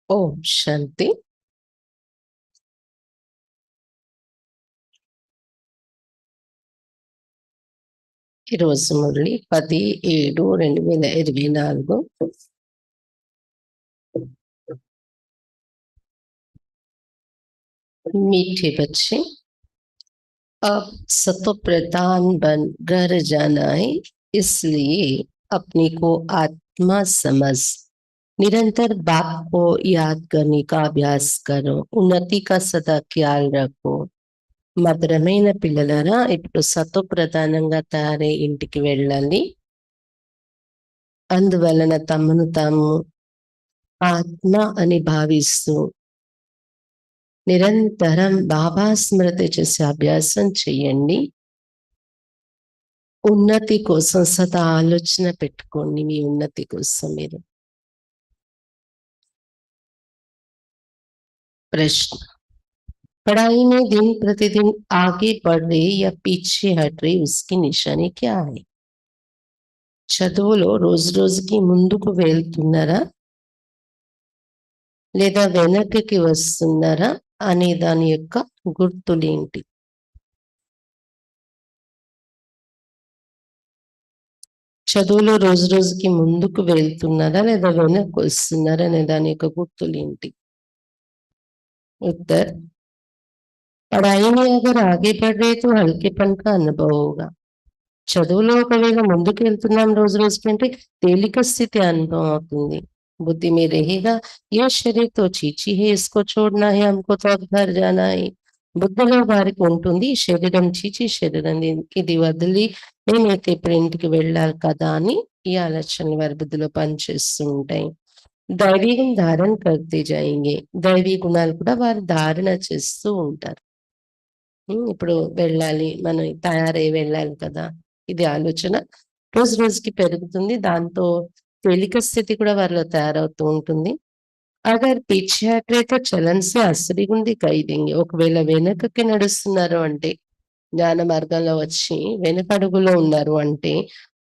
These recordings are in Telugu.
ఓం శాంతి. ఈరోజు మురళి 10/7/2024. मीठे बच्चे, अब सतो प्रधान बन घर जाना है, इसलिए अपने को आत्मा समझ निरंतर बाप को याद करने का अभ्यास करो. उन्नति का सदा ख्याल रखो. మధురమైన పిల్లలారా, ఇప్పుడు సతో ప్రధానంగా తయారై ఇంటికి వెళ్ళాలి. అందువలన తమను తాము ఆత్మ అని భావిస్తూ నిరంతరం బాబా స్మృతి చేసే అభ్యాసం చెయ్యండి. ఉన్నతి కోసం సదా ఆలోచన పెట్టుకోండి. మీ ఉన్నతి కోసం మీరు. प्रश्न, पढ़ाई में दिन प्रतिदिन आगे बढ़ रहे या पीछे हट रहे, उसकी निशानी क्या है? చదువులో రోజు రోజుకి ముందుకు వెళ్తున్నారా లేదా వెనక్కి వస్తున్నారా అనే దాని యొక్క గుర్తులేంటి? చదువులో రోజు రోజుకి ముందుకు వెళ్తున్నారా లేదా వెనక్కి వస్తున్నారా అనే దాని యొక్క గుర్తులేంటి? उत्तर, पढ़ाई में अगर आगे बढ़ रहे तो हल्केपन का अनुभव होगा. చదువులో ఒకవేళ ముందుకు వెళ్తున్నాం రోజు రోజుకి అంటే తేలిక స్థితి అనుభవం అవుతుంది. बुद्धि में रहेगा ये शरीर तो चीची है, इसको छोड़ना है, हमको तो अब घर जाना है. బుద్ధిలో వారికి ఉంటుంది ఈ శరీరం చీచి శరీరం, ఇది వదిలి నేనైతే ఇప్పుడు ఇంటికి వెళ్ళాలి కదా అని ఈ ఆలోచనలు వారి బుద్ధిలో పనిచేస్తూ ఉంటాయి. దైవీ గుణ ధారణ కర్తే జాయింగే, దైవీ గుణాలు కూడా వారు ధారణ చేస్తూ ఉంటారు. ఇప్పుడు వెళ్ళాలి, మనం తయారై వెళ్ళాలి కదా, ఇది ఆలోచన రోజు రోజుకి పెరుగుతుంది. దాంతో తేలిక స్థితి కూడా వారిలో తయారవుతూ ఉంటుంది. అగర్ పీछे हट रहे तो चलन से असली गुण दिखाई देंगे. ఒకవేళ వెనకకి నడుస్తున్నారు అంటే, జ్ఞాన మార్గంలో వచ్చి వెనకడుగులో ఉన్నారు అంటే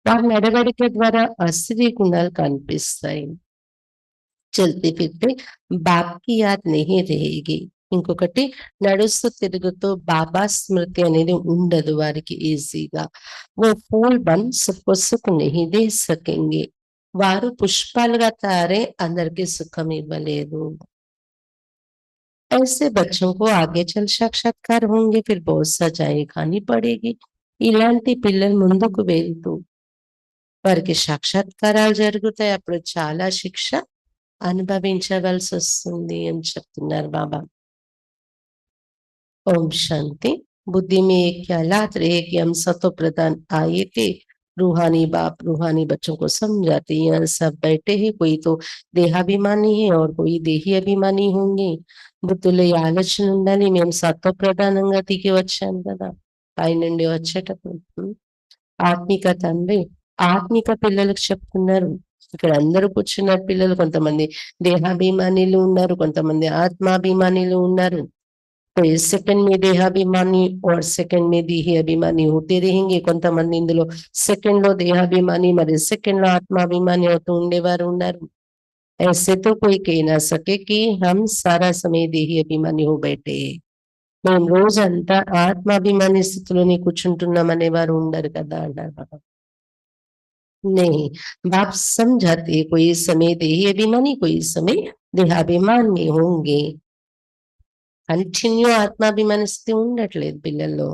వారి నడవడిక ద్వారా అసలీ గుణాలు కనిపిస్తాయి. చల్తే ఫిర్తే బాప్ కి యాద్ నహీ రహేగి. ఇంకొకటి, నడుస్తూ తిరుగుతూ బాబా స్మృతి అనేది ఉండదు వారికి ఈజీగా. ఓ pool bun సబ్కో Sukh Nahi they సకేంగే. వారు పుష్పాలుగా తయారై అందరికీ సుఖం ఇవ్వలేదు. ऐसे बच्चों को आगे चल साक्षात्कार होंगे, फिर बहुत सजाएं खानी पड़ेगी. ఇలాంటి పిల్లలు ముందుకు వెళ్తూ వారికి సాక్షాత్కారాలు జరుగుతాయి. అప్పుడు చాలా శిక్ష అనుభవించవలసి వస్తుంది అని చెప్తున్నారు బాబా. ओम शांति. बुद्धि में एक ख्यालात रहे कि हम सतो प्रधान आए थे. रूहानी बाप रूहानी बच्चों को समझाते हैं. यहाँ सब बैठे हैं, कोई तो देहाभिमानी है और कोई देही अभिमानी होंगे. బుద్ధులు ఈ ఆలోచన ఉండాలి, మేము సత్వ ప్రధానంగా దిగి వచ్చాం కదా పై నుండి వచ్చేటప్పుడు. ఆత్మిక తండ్రి ఆత్మిక పిల్లలకు చెప్తున్నారు. ఇక్కడ అందరూ కూర్చున్న పిల్లలు కొంతమంది దేహాభిమానిలు ఉన్నారు, కొంతమంది ఆత్మాభిమానిలు ఉన్నారు. तो इस सेकंड में देहाभिमानी और सेकंड में देही अभिमानी होते रहेंगे. కొంతమంది ఇందులో సెకండ్ లో దేహాభిమాని మరి సెకండ్ లో ఆత్మాభిమాని అవుతూ ఉండేవారు ఉన్నారు. ऐसे तो कोई कह ना सके कि हम सारा समय देही अभिमानी हो बैठे. మేము రోజంతా ఆత్మాభిమాని స్థితిలోనే కూర్చుంటున్నాం అనేవారు ఉండరు కదా అన్నారు బాబా. नहीं, बाप समझाते कोई समय देही अभिमानी कोई समय देहाभिमानी होंगे. కంటిన్యూ ఆత్మాభిమాని స్థితి ఉండట్లేదు పిల్లల్లో.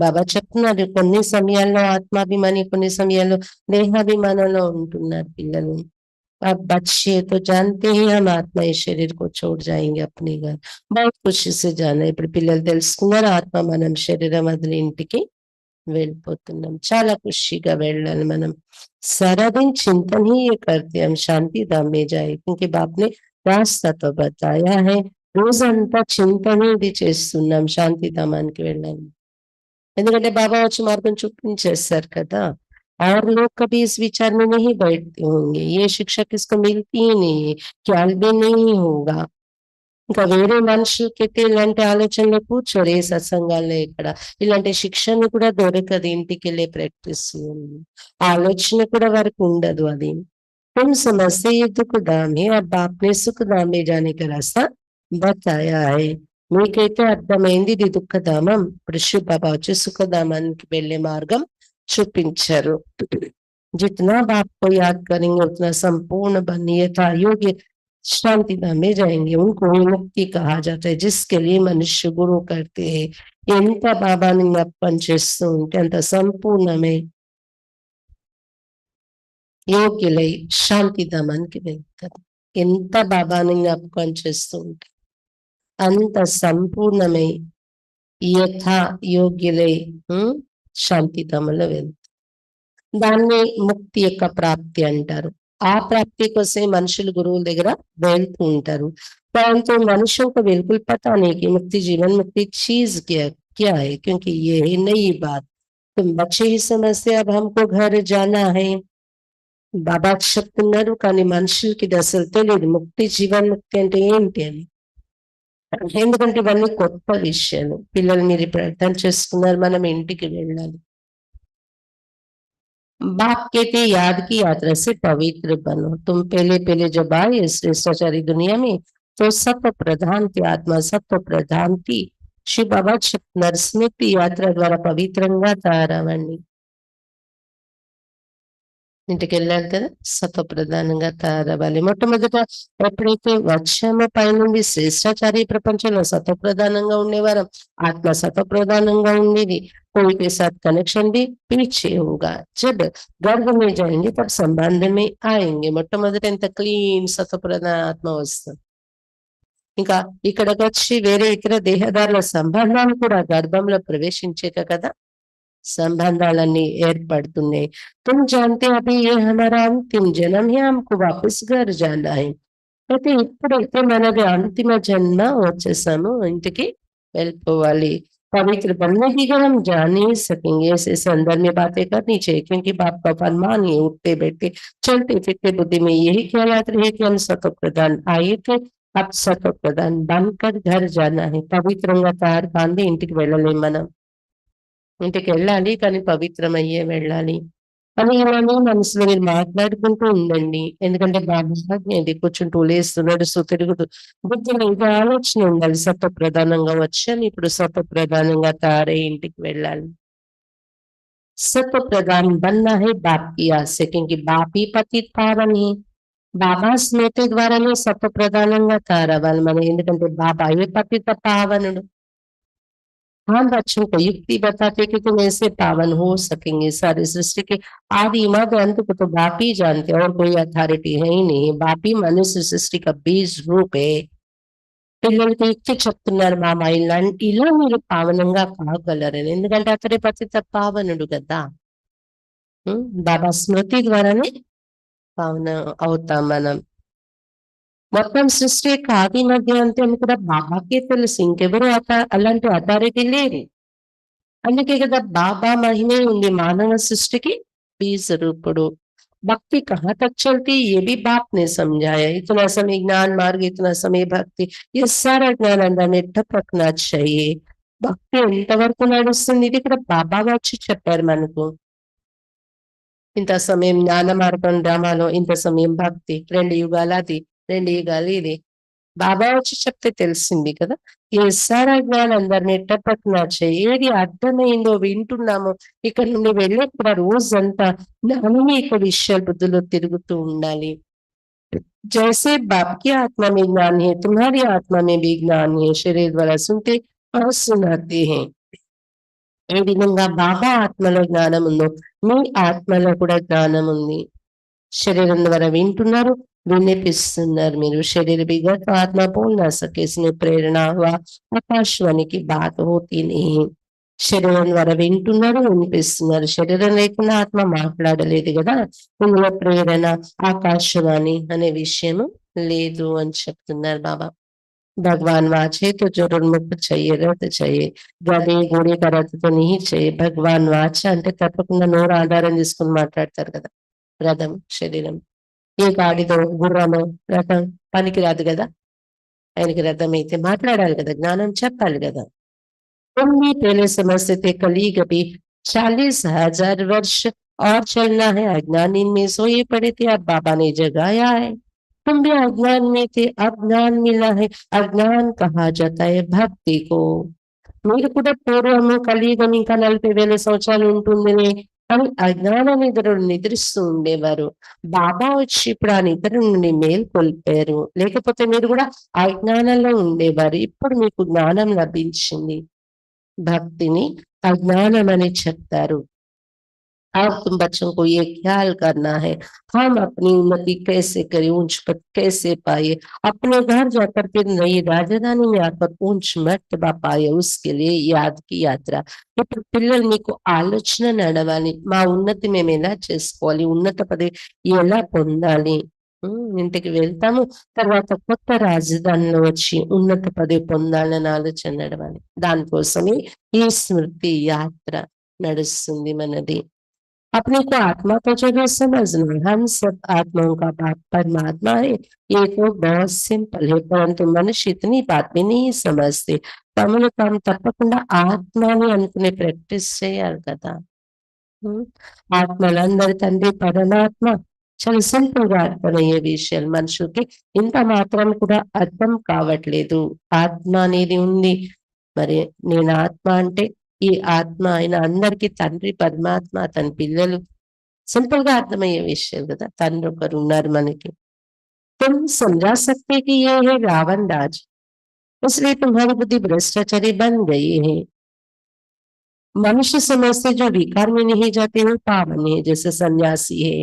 బాబా చెప్తున్నారు కొన్ని సమయాల్లో ఆత్మాభిమాని, కొన్ని సమయాల్లో దేహాభిమానంలో ఉంటున్నారు పిల్లలు. अब बच्चे तो जानते ही हम आत्मा इस शरीर को छोड़ जाएंगे अपने घर. बहुत खुशी से जाना. ఇప్పుడు పిల్లలు తెలుసుకున్నారు ఆత్మ మనం శరీరం వదిలి ఇంటికి వెళ్ళిపోతున్నాం. చాలా ఖుషిగా వెళ్ళాలి మనం. सारा दिन चिंतन ही ये करते हम शांति धाम में जाए, क्योंकि बाप ने रास्ता तो बताया है. రోజంతా చింతనే ఇది చేస్తున్నాం శాంతిధామానికి వెళ్ళాలి. ఎందుకంటే బాబా వచ్చి మార్గం చూపించేస్తారు కదా. और लोग कभी इस विचार में नहीं बैठते होंगे, ये शिक्षा किसको मिलती ही नहीं है, ख्याल भी नहीं होगा. ఇంకా వేరే మనుషులకైతే ఇలాంటి ఆలోచనలు కూర్చోరు ఏ సత్సంగాల్లో ఇక్కడ. ఇలాంటి శిక్షణ కూడా దొరకదు, ఇంటికి వెళ్ళే ప్రాక్టీస్ ఆలోచన కూడా వారికి ఉండదు అది. तुम समझते ये दुखधाम है, अब आपने सुखधाम में जाने का रास्ता बताया है. మీకైతే అర్థమైంది ఇది దుఃఖధామం. ఇప్పుడు శివ బాబా వచ్చి సుఖధామానికి వెళ్లే మార్గం చూపించారు. जितना बाप को याद करेंगे उतना संपूर्ण बनियता योग्य शांति धाम में जाएंगे. उनको ही मुक्ति कहा जाता है, जिसके लिए मनुष्य गुरु करते हैं. ఎంత బాబాని జ్ఞాపకం చేస్తూ ఉంటే అంత సంపూర్ణమే యోగ్యులై శాంతిధామానికి వెళ్తారు. ఎంత బాబాని జ్ఞాపకం చేస్తూ ఉంటే అంత సంపూర్ణమై యథా యోగ్యులై శాంతిధామంలో వెళ్తారు. దాన్ని ముక్తి యొక్క ప్రాప్తి అంటారు. ఆ ప్రాప్తి కోసమే మనుషులు గురువుల దగ్గర వెళ్తూ ఉంటారు. परंतु मनुष्यों को बिल्कुल पता नहीं कि मुक्ति जीवन मुक्ति चीज क्या है, क्योंकि ये है नई बात. तुम बच्चे ही समझते अब हमको घर जाना है. బాబా చెప్తున్నారు, కానీ మనుషులకి ఇది అసలు తెలియదు ముక్తి జీవన్ ముక్తి అంటే ఏంటి అని. ఎందుకంటే ఇవన్నీ కొత్త విషయాలు. పిల్లలు మీరు ఇప్పుడు అర్థం చేసుకున్నారు, మనం ఇంటికి వెళ్ళాలి. बाप कहते याद की यात्रा से पवित्र बनो. तुम पहले पहले जब आए इस श्रेष्ठाचारी दुनिया में तो सत्व प्रधान थी आत्मा, सत्व प्रधान थी. श्री बाबा చెప్తున్నారు స్మృతి యాత్ర ద్వారా పవిత్రంగా తయారవ్వండి. ఇంటికి వెళ్ళాలి కదా, సత్వ ప్రధానంగా తయారవ్వాలి. మొట్టమొదట ఎప్పుడైతే వచ్చామో పైనుండి శ్రేష్టాచారి ప్రపంచంలో సత్వ ప్రధానంగా ఉండేవారు, ఆత్మ సత్వ ప్రధానంగా ఉండేది. कोई के साथ कनेक्शन भी पीछे होगा. जब गर्भ में जाएंगे तब संबंध में आएंगे. మొట్టమొదట ఎంత క్లీన్ సత్వ ప్రధాన ఆత్మ వస్తుంది. ఇంకా ఇక్కడికి వచ్చి వేరే ఇతర దేహదారుల సంబంధాలు కూడా గర్భంలో ప్రవేశించాక కదా సంబంధాలన్నీ ఏర్పడుతున్నాయి. तुम जानते अभी ये हमारा अंतिम जन्म है, हमको वापस घर जाना है. అయితే ఇప్పుడైతే మనది అంతిమ జన్మ, వచ్చేసాము, ఇంటికి వెళ్ళిపోవాలి. पवित्र बनने की हम जान नहीं सकेंगे. ऐसे संदर्भ में बातें करनी चाहिए, क्योंकि बाप का फरमान ही उठते बैठते चलते फिरते बुद्धि में यही ख्यालात रहे कि हम सत्व प्रधान आए थे, अब सत्व प्रधान बनकर घर जाना है. పవిత్రంగా తారు బాంది ఇంటికి వెళ్ళలేం మనం. ఇంటికి వెళ్ళాలి, కానీ పవిత్రమయ్యే వెళ్ళాలి అని ఇలానే మనసులో మీరు మాట్లాడుకుంటూ ఉండండి. ఎందుకంటే బాగా కూర్చుంటూ లేస్తున్నాడు తిరుగుతూ బుద్ధిలో ఇది ఆలోచన ఉండాలి. సత్వ ప్రధానంగా వచ్చాను, ఇప్పుడు సత్వ ప్రధానంగా తారే ఇంటికి వెళ్ళాలి. సత్వ ప్రధాన్ బన్నా హై బాప్ కి ఆశ, క్योंकि బాప్ ही పతిత్ పావన్ है. బాబా స్మృతి ద్వారానే సత్వ ప్రధానంగా తారవ్వాలి మనం. ఎందుకంటే బాబా ఏ పతిత పావనుడు. हाँ बच्चों को युक्ति बताते कि तुम ऐसे पावन हो सकेंगे. सारी सृष्टि के आदि मध्य अंत को तो बाप ही जानते, और कोई अथॉरिटी है ही नहीं. बाप ही मनुष्य सृष्टि का बीज रूप है. పిల్లలకి ఇచ్చి చెప్తున్నారు, మామ ఇలా మీరు పావనంగా కాగలరని. ఎందుకంటే అతడి పతిత పావనుడు కదా. బాబా స్మృతి ద్వారానే పావన అవుతాం మనం. మొత్తం సృష్టి యొక్క ఆది మధ్య అంత్యం కూడా బాబాకే తెలుసు, ఇంకెవరు అలాంటి అథారిటీ లేరు. అందుకే కదా బాబా మహిమే ఉంది మానవ సృష్టికి బీజ రూపుడు. भक्ति कहाँ तक चलती ये भी बाप ने समझाया. इतना समय ज्ञान मार्ग, इतना समय भक्ति, ये सारा ज्ञान अंदर में टपकना चाहिए. భక్తి ఎంతవరకు నడుస్తుంది ఇది ఇక్కడ బాబా వచ్చి చెప్పారు మనకు. ఇంత సమయం జ్ఞాన మార్గం డ్రామాలో, ఇంత సమయం భక్తి, 2 యుగాలు అది, 2 యుగాలు ఇది. బాబా వచ్చి చెప్తే తెలిసింది కదా. ఈ సారా జ్ఞానం అందరినీ టపక్నా చేయి. ఏది అర్థమైందో వింటున్నామో ఇక్కడ నుండి వెళ్ళేప్పుడు రోజంతా జ్ఞానమే ఇక విషయాలు బుద్ధిలో తిరుగుతూ ఉండాలి. जैसे बाप की आत्मा में ज्ञान है, तुम्हारी आत्मा में भी ज्ञान है. शरीर द्वारा सुनते और सुनाते हैं. ఏ విధంగా బాబా ఆత్మలో జ్ఞానం ఉందో మీ ఆత్మలో కూడా జ్ఞానం ఉంది. శరీరం ద్వారా వింటున్నారు, विनिपिస్తున్నారు మీరు. शरीर बिगड़ तो आत्मा बोल ना सके, इसमें प्रेरणा हुआ आकाशवाणी की बात होती नहीं. శరీరం ద్వారా వింటున్నారు, వినిపిస్తున్నారు. శరీరం లేకుండా ఆత్మ మాట్లాడలేదు కదా. ఇందులో ప్రేరణ ఆకాశవాణి అనే విషయం లేదు అని చెప్తున్నారు బాబా. भगवान वाचे तो जरूर मुक्त चाहिए, रथ चाहिए. గదే గోడే రథతో नहीं चाहिए. భగవాన్ వాచ అంటే తప్పకుండా నోరు ఆధారం తీసుకుని మాట్లాడతారు కదా. రథం శరీరం, ఏ గాడిదో గుర్రమో రథం పనికి రాదు కదా. ఆయనకి రథం అయితే మాట్లాడాలి కదా, జ్ఞానం చెప్పాలి కదా. तुम भी पहले समझते थे कलयुग भी 40,000 वर्ष और चलना है। अज्ञान में सोए पड़े थे, अब बाबा ने जगाया है। तुम भी अज्ञान में थे, अब ज्ञान मिला है। अज्ञान कहा जाता है भक्ति को। మీరు కూడా పూర్వము కలియుగం ఇంకా 40,000 సంవత్సరాలు ఉంటుందని కానీ అజ్ఞాన నిద్రలు నిద్రిస్తూ ఉండేవారు. బాబా వచ్చి ఇప్పుడు ఆ నిద్ర నుండి మేల్కొల్పారు. లేకపోతే మీరు కూడా అజ్ఞానంలో ఉండేవారు. ఇప్పుడు మీకు జ్ఞానం లభించింది. భక్తిని అజ్ఞానం అని చెప్తారు. अब तुम बच्चों को ये ख्याल करना है, हम अपनी उन्नति कैसे करें, ऊंच पद कैसे पाए, अपने घर जाकर के नई राजधानी में आकर ऊंच मर्तबा पाए, उसके लिए याद की यात्रा। ఇప్పుడు పిల్లలు మీకు ఆలోచన నడవాలి. మా ఉన్నతి మేము ఎలా చేసుకోవాలి, ఉన్నత పదవి ఎలా పొందాలి. ఇంటికి వెళ్తాము, తర్వాత కొత్త రాజధానిలో వచ్చి ఉన్నత పదవి పొందాలని ఆలోచన నడవాలి. దానికోసమే ఈ స్మృతి యాత్ర నడుస్తుంది మనది. अपने को आत्मा तो जरूर समझना है, हम सब आत्माओं का बाप परमात्मा है। ये तो बहुत सिंपल है, परंतु मनुष्य इतनी बात भी नहीं समझते। తమను తాము తప్పకుండా ఆత్మ అని అనుకునే ప్రాక్టీస్ చేయాలి కదా. ఉమ్, ఆత్మలందరి తండ్రి పరమాత్మ. చాలా సింపుల్ గా అర్థమయ్యే విషయాలు మనుషులకి ఇంత మాత్రం కూడా అర్థం కావట్లేదు. ఆత్మ అనేది ఉంది. మరి నేను ఆత్మ అంటే ఈ ఆత్మ ఆయన అందరికీ తండ్రి పరమాత్మ, తన పిల్లలు. సింపుల్ గా అర్థమయ్యే విషయాలు కదా. తండ్రి ఒకరు ఉన్నారు మనకి. तुम समझा सकते कि ये है रावण राज, इसलिए तुम्हारी बुद्धि भ्रष्टाचारी बन गई है। मनुष्य समझते जो विकार में नहीं जाते वो पावन है, जैसे सन्यासी है।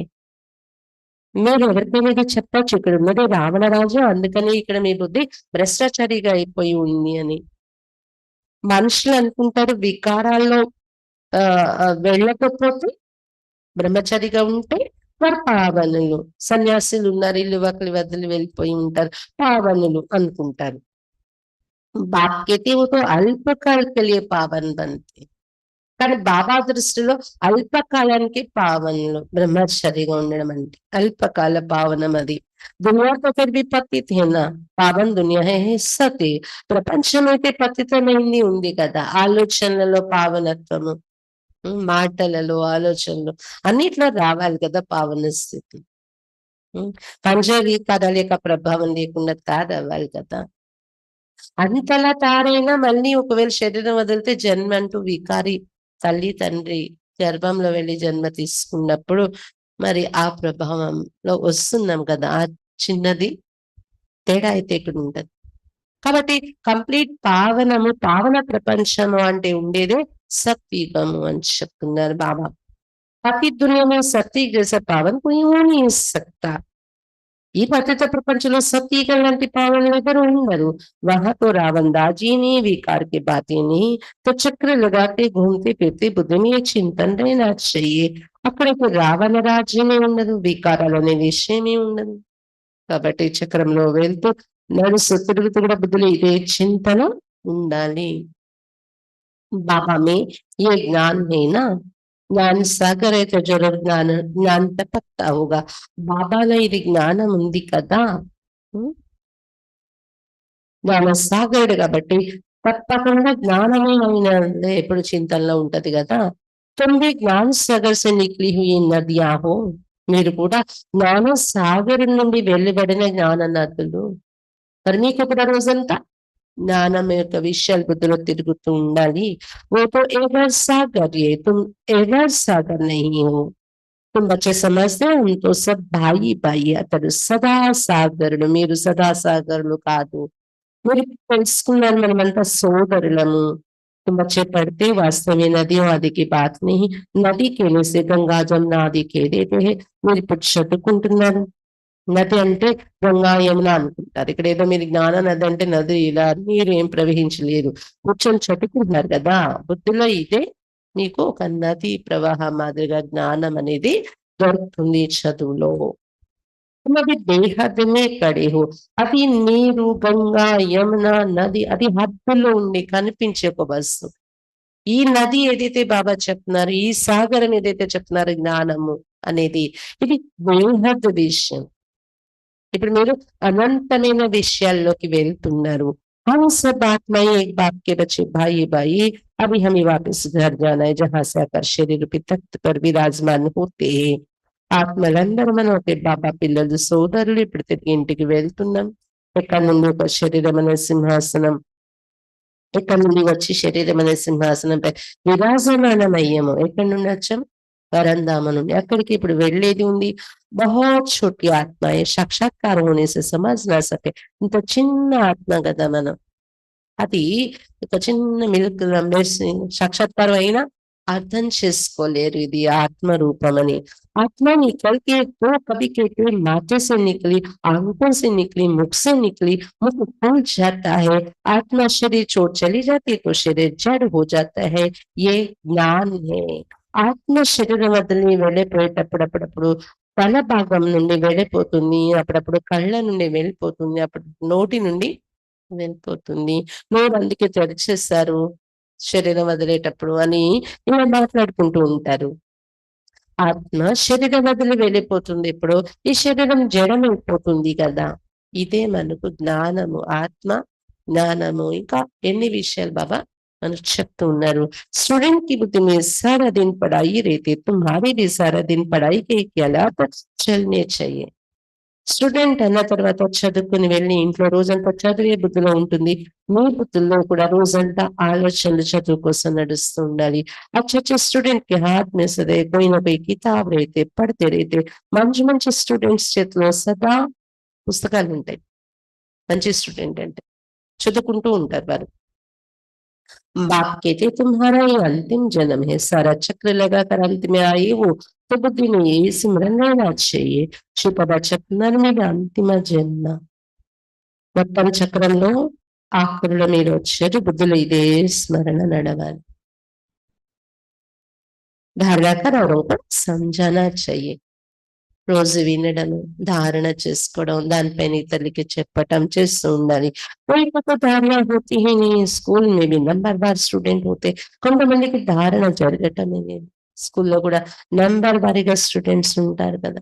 మీరు ఎవరితో మీద చెప్పచ్చు ఇక్కడ ఉన్నది రావణరాజు, అందుకని ఇక్కడ మీ బుద్ధి భ్రష్టాచారిగా అయిపోయి ఉంది అని. మనుషులు అనుకుంటారు వికారాల్లో వెళ్ళకపోతే, బ్రహ్మచారిగా ఉంటే వారు పావనులు. సన్యాసులు ఉన్నారు, ఇల్లు వకలి వదిలి వెళ్ళిపోయి ఉంటారు, పావనులు అనుకుంటారు. बाप कहते वो तो अल्पकाल के लिए पावन बनते, కానీ బాబా దృష్టిలో అల్పకాలానికి పావనులు బ్రహ్మచర్యగా ఉండడం అంటే అల్పకాల పావనం అది. దునియా తో ఫిర్ भी పతిత్ है ना, పావన్ దునియా है సతి. ప్రపంచం అయితే పతితమైంది ఉంది కదా. ఆలోచనలలో పావనత్వము, మాటలలో ఆలోచనలు అన్నిట్లో రావాలి కదా పావన స్థితి. పంచవి కథల యొక్క ప్రభావం లేకుండా తయారవ్వాలి కదా. అంతలా తయారైనా మళ్ళీ ఒకవేళ శరీరం వదిలితే జన్మ అంటూ వికారి తల్లి తండ్రి గర్భంలో వెళ్ళి జన్మ తీసుకున్నప్పుడు మరి ఆ ప్రభావంలో వస్తున్నాం కదా. ఆ చిన్నది తేడా అయితే ఇక్కడ ఉంటది. కాబట్టి కంప్లీట్ పావనము, పావన ప్రపంచము అంటే ఉండేదే సత్యుగము అని చెప్తున్నారు బాబా. बाकी दुनिया में सत्य जैसा पावन कोई हो नहीं सकता। ఈ పతిత ప్రపంచంలో సత్యీకరణ లాంటి పావనలు ఎవరు ఉండరు. वहां तो रावण दाजी ने विकार की बातें नहीं, तो चक्र लगाते घूमते फिरते बुद्धि में ये चिंतन रहना चाहिए। అక్కడైతే రావణ రాజ్యమే ఉండదు, వికారాలు అనే విషయమే ఉండదు. కాబట్టి చక్రంలో వెళ్తూ నడుస్తూ తిరుగుతూ కూడా బుద్ధిలో ఇదే చింతన ఉండాలి. बाबा में ये ज्ञान है ना, ज्ञान सागर है तो जरूर ज्ञान ज्ञान टपकता होगा। బాబాలో ఇది జ్ఞానం ఉంది కదా. జ్ఞాన సాగరుడు కాబట్టి తప్పకుండా జ్ఞానమే ఆయన ఎప్పుడు చింతనలో ఉంటది కదా. తొమ్మిది జ్ఞాన సాగర్ సే నిక్లి హుయి నదియా హో, మీరు కూడా జ్ఞాన సాగర్ నుండి వెలువడిన జ్ఞాన నదులు. మరి మీకు కూడా రోజంతా జ్ఞానం యొక్క విషయాలు బుద్ధిలో తిరుగుతూ ఉండాలి. वो तो एवर सागर ये तुम एवर सागर नहीं हो, तुम बच्चे समझते हो हम तो सब भाई भाई అతడు సదా సాగరుడు, మీరు సదా సాగరులు కాదు. మీరు తెలుసుకున్నారు మనమంతా సోదరులము. तुम बच्चे पढ़ते वास्तव में नदियों आदि की बात नहीं, नदी कहने से गंगा जमुना आदि कह देते हैं। మీరు ఇప్పుడు చదువుకుంటున్నారు, నది అంటే గంగా యమున అనుకుంటారు. ఇక్కడ ఏదో మీరు జ్ఞాన నది అంటే నది ఇలా నీరు ఏం ప్రవహించలేదు, కూర్చొని చదువుకుంటున్నారు కదా. బుద్ధిలో ఇదే మీకు ఒక నది ప్రవాహం మాదిరిగా జ్ఞానం అనేది దొరుకుతుంది చదువులో. అది దేహమే కడేహో, అది నీరు గంగా యమున నది, అది హద్దులో ఉండి కనిపించే ఒక వస్తువు. ఈ నది ఏదైతే బాబా చెప్తున్నారు, ఈ సాగరం ఏదైతే చెప్తున్నారు జ్ఞానము అనేది, ఇది బేహద్ విషయం. ఇప్పుడు మీరు అనంతమైన విషయాల్లోకి వెళ్తున్నారు. हम सब आत्माएं एक बाप के बच्चे भाई भाई, अभी हमें वापस घर जाना है जहां से आकर शरीर पे तख्त पर विराजमान होते हैं. ఆత్మలందరూ మనం ఒకే బాబా పిల్లలు సోదరులు ఇప్పుడు తిరిగి ఇంటికి వెళ్తున్నాం. ఎక్కడి నుండి ఒక శరీరం అనే సింహాసనం, ఎక్కడి నుండి వచ్చి శరీరం అనే సింహాసనంపై విరాజమానమయ్యాము. ఎక్కడి నుండి వచ్చాం? పరంధామ నుండి. అక్కడికి ఇప్పుడు వెళ్ళేది ఉంది. बहुत छोटी आत्मा है, साक्षात्कार होने से समझ ना सके. ఇంత చిన్న ఆత్మ కదా మనం. అది ఒక చిన్న మిల్క్ మెడిసిన్ సాక్షాత్కారం అయినా అర్థం చేసుకోలేరు ఇది ఆత్మ రూపమని. आत्मा निकल के तो कभी कहते हैं माथे से निकली, आंखों से निकली, मुख से निकली, मुख खुल जाता है. आत्मा शरीर छोड़ चली जाती है तो शरीर जड़ हो जाता है. ये ज्ञान है. ఆత్మ శరీరం వదిలి వెళ్ళిపోయేటప్పుడప్పుడప్పుడు తల భాగం నుండి వెళ్ళిపోతుంది, అప్పుడప్పుడు కళ్ళ నుండి వెళ్ళిపోతుంది, అప్పుడు నోటి నుండి వెళ్ళిపోతుంది. నోరు అందుకే తెరిచేస్తారు శరీరం వదిలేటప్పుడు అని ఇలా మాట్లాడుకుంటూ ఉంటారు. ఆత్మ శరీరం వదిలి వెళ్ళిపోతుంది. ఇప్పుడు ఈ శరీరం జడమైపోతుంది కదా. ఇదే మనకు జ్ఞానము, ఆత్మ జ్ఞానము. ఇంకా ఎన్ని విషయాలు బాబా మనకు చెప్తూ ఉన్నారు. स्टूडेंट की बुद्धि में सारा दिन पढ़ाई रहती है, तुम्हारी भी सारा दिन पढ़ाई के ख्यालात चलने चाहिए. స్టూడెంట్ అన్న తర్వాత చదువుకుని వెళ్ళి ఇంట్లో రోజంతా చదివే బుద్ధిలో ఉంటుంది. మీ బుద్ధుల్లో కూడా రోజంతా ఆలోచనలు చదువు కోసం నడుస్తూ ఉండాలి. अच्छे अच्छे स्टूडेंट के हाथ में सदैव कोई ना कोई किताब रहते, पढ़ते रहते. మంచి మంచి స్టూడెంట్స్ చేతిలో సదా పుస్తకాలు ఉంటాయి. మంచి స్టూడెంట్ అంటే చదువుకుంటూ ఉంటారు వారు. बाप कहते तुम्हारा ये अंतिम जन्म है, सारा चक्र लगाकर अंत में आए वो, तो बुद्धि में यही सिमरन रहना चाहिए. క్షిపద చక్రం మీద అంతిమ జన్మ. మొత్తం చక్రంలో ఆఖరులో మీరు వచ్చారు. బుద్ధులు ఇదే స్మరణ నడవాలి. ధారణ और समझाना चाहिए. రోజు వినడము, ధారణ చేసుకోవడం, దానిపైన ఇతరులకి చెప్పటం చేస్తూ ఉండాలి. कोई को तो धारणा होती ही नहीं. స్కూల్ में भी నంబర్ స్టూడెంట్ होते, కొంతమందికి ధారణ జరగటమే లేదు. స్కూల్లో కూడా నంబర్ వారీగా స్టూడెంట్స్ ఉంటారు కదా.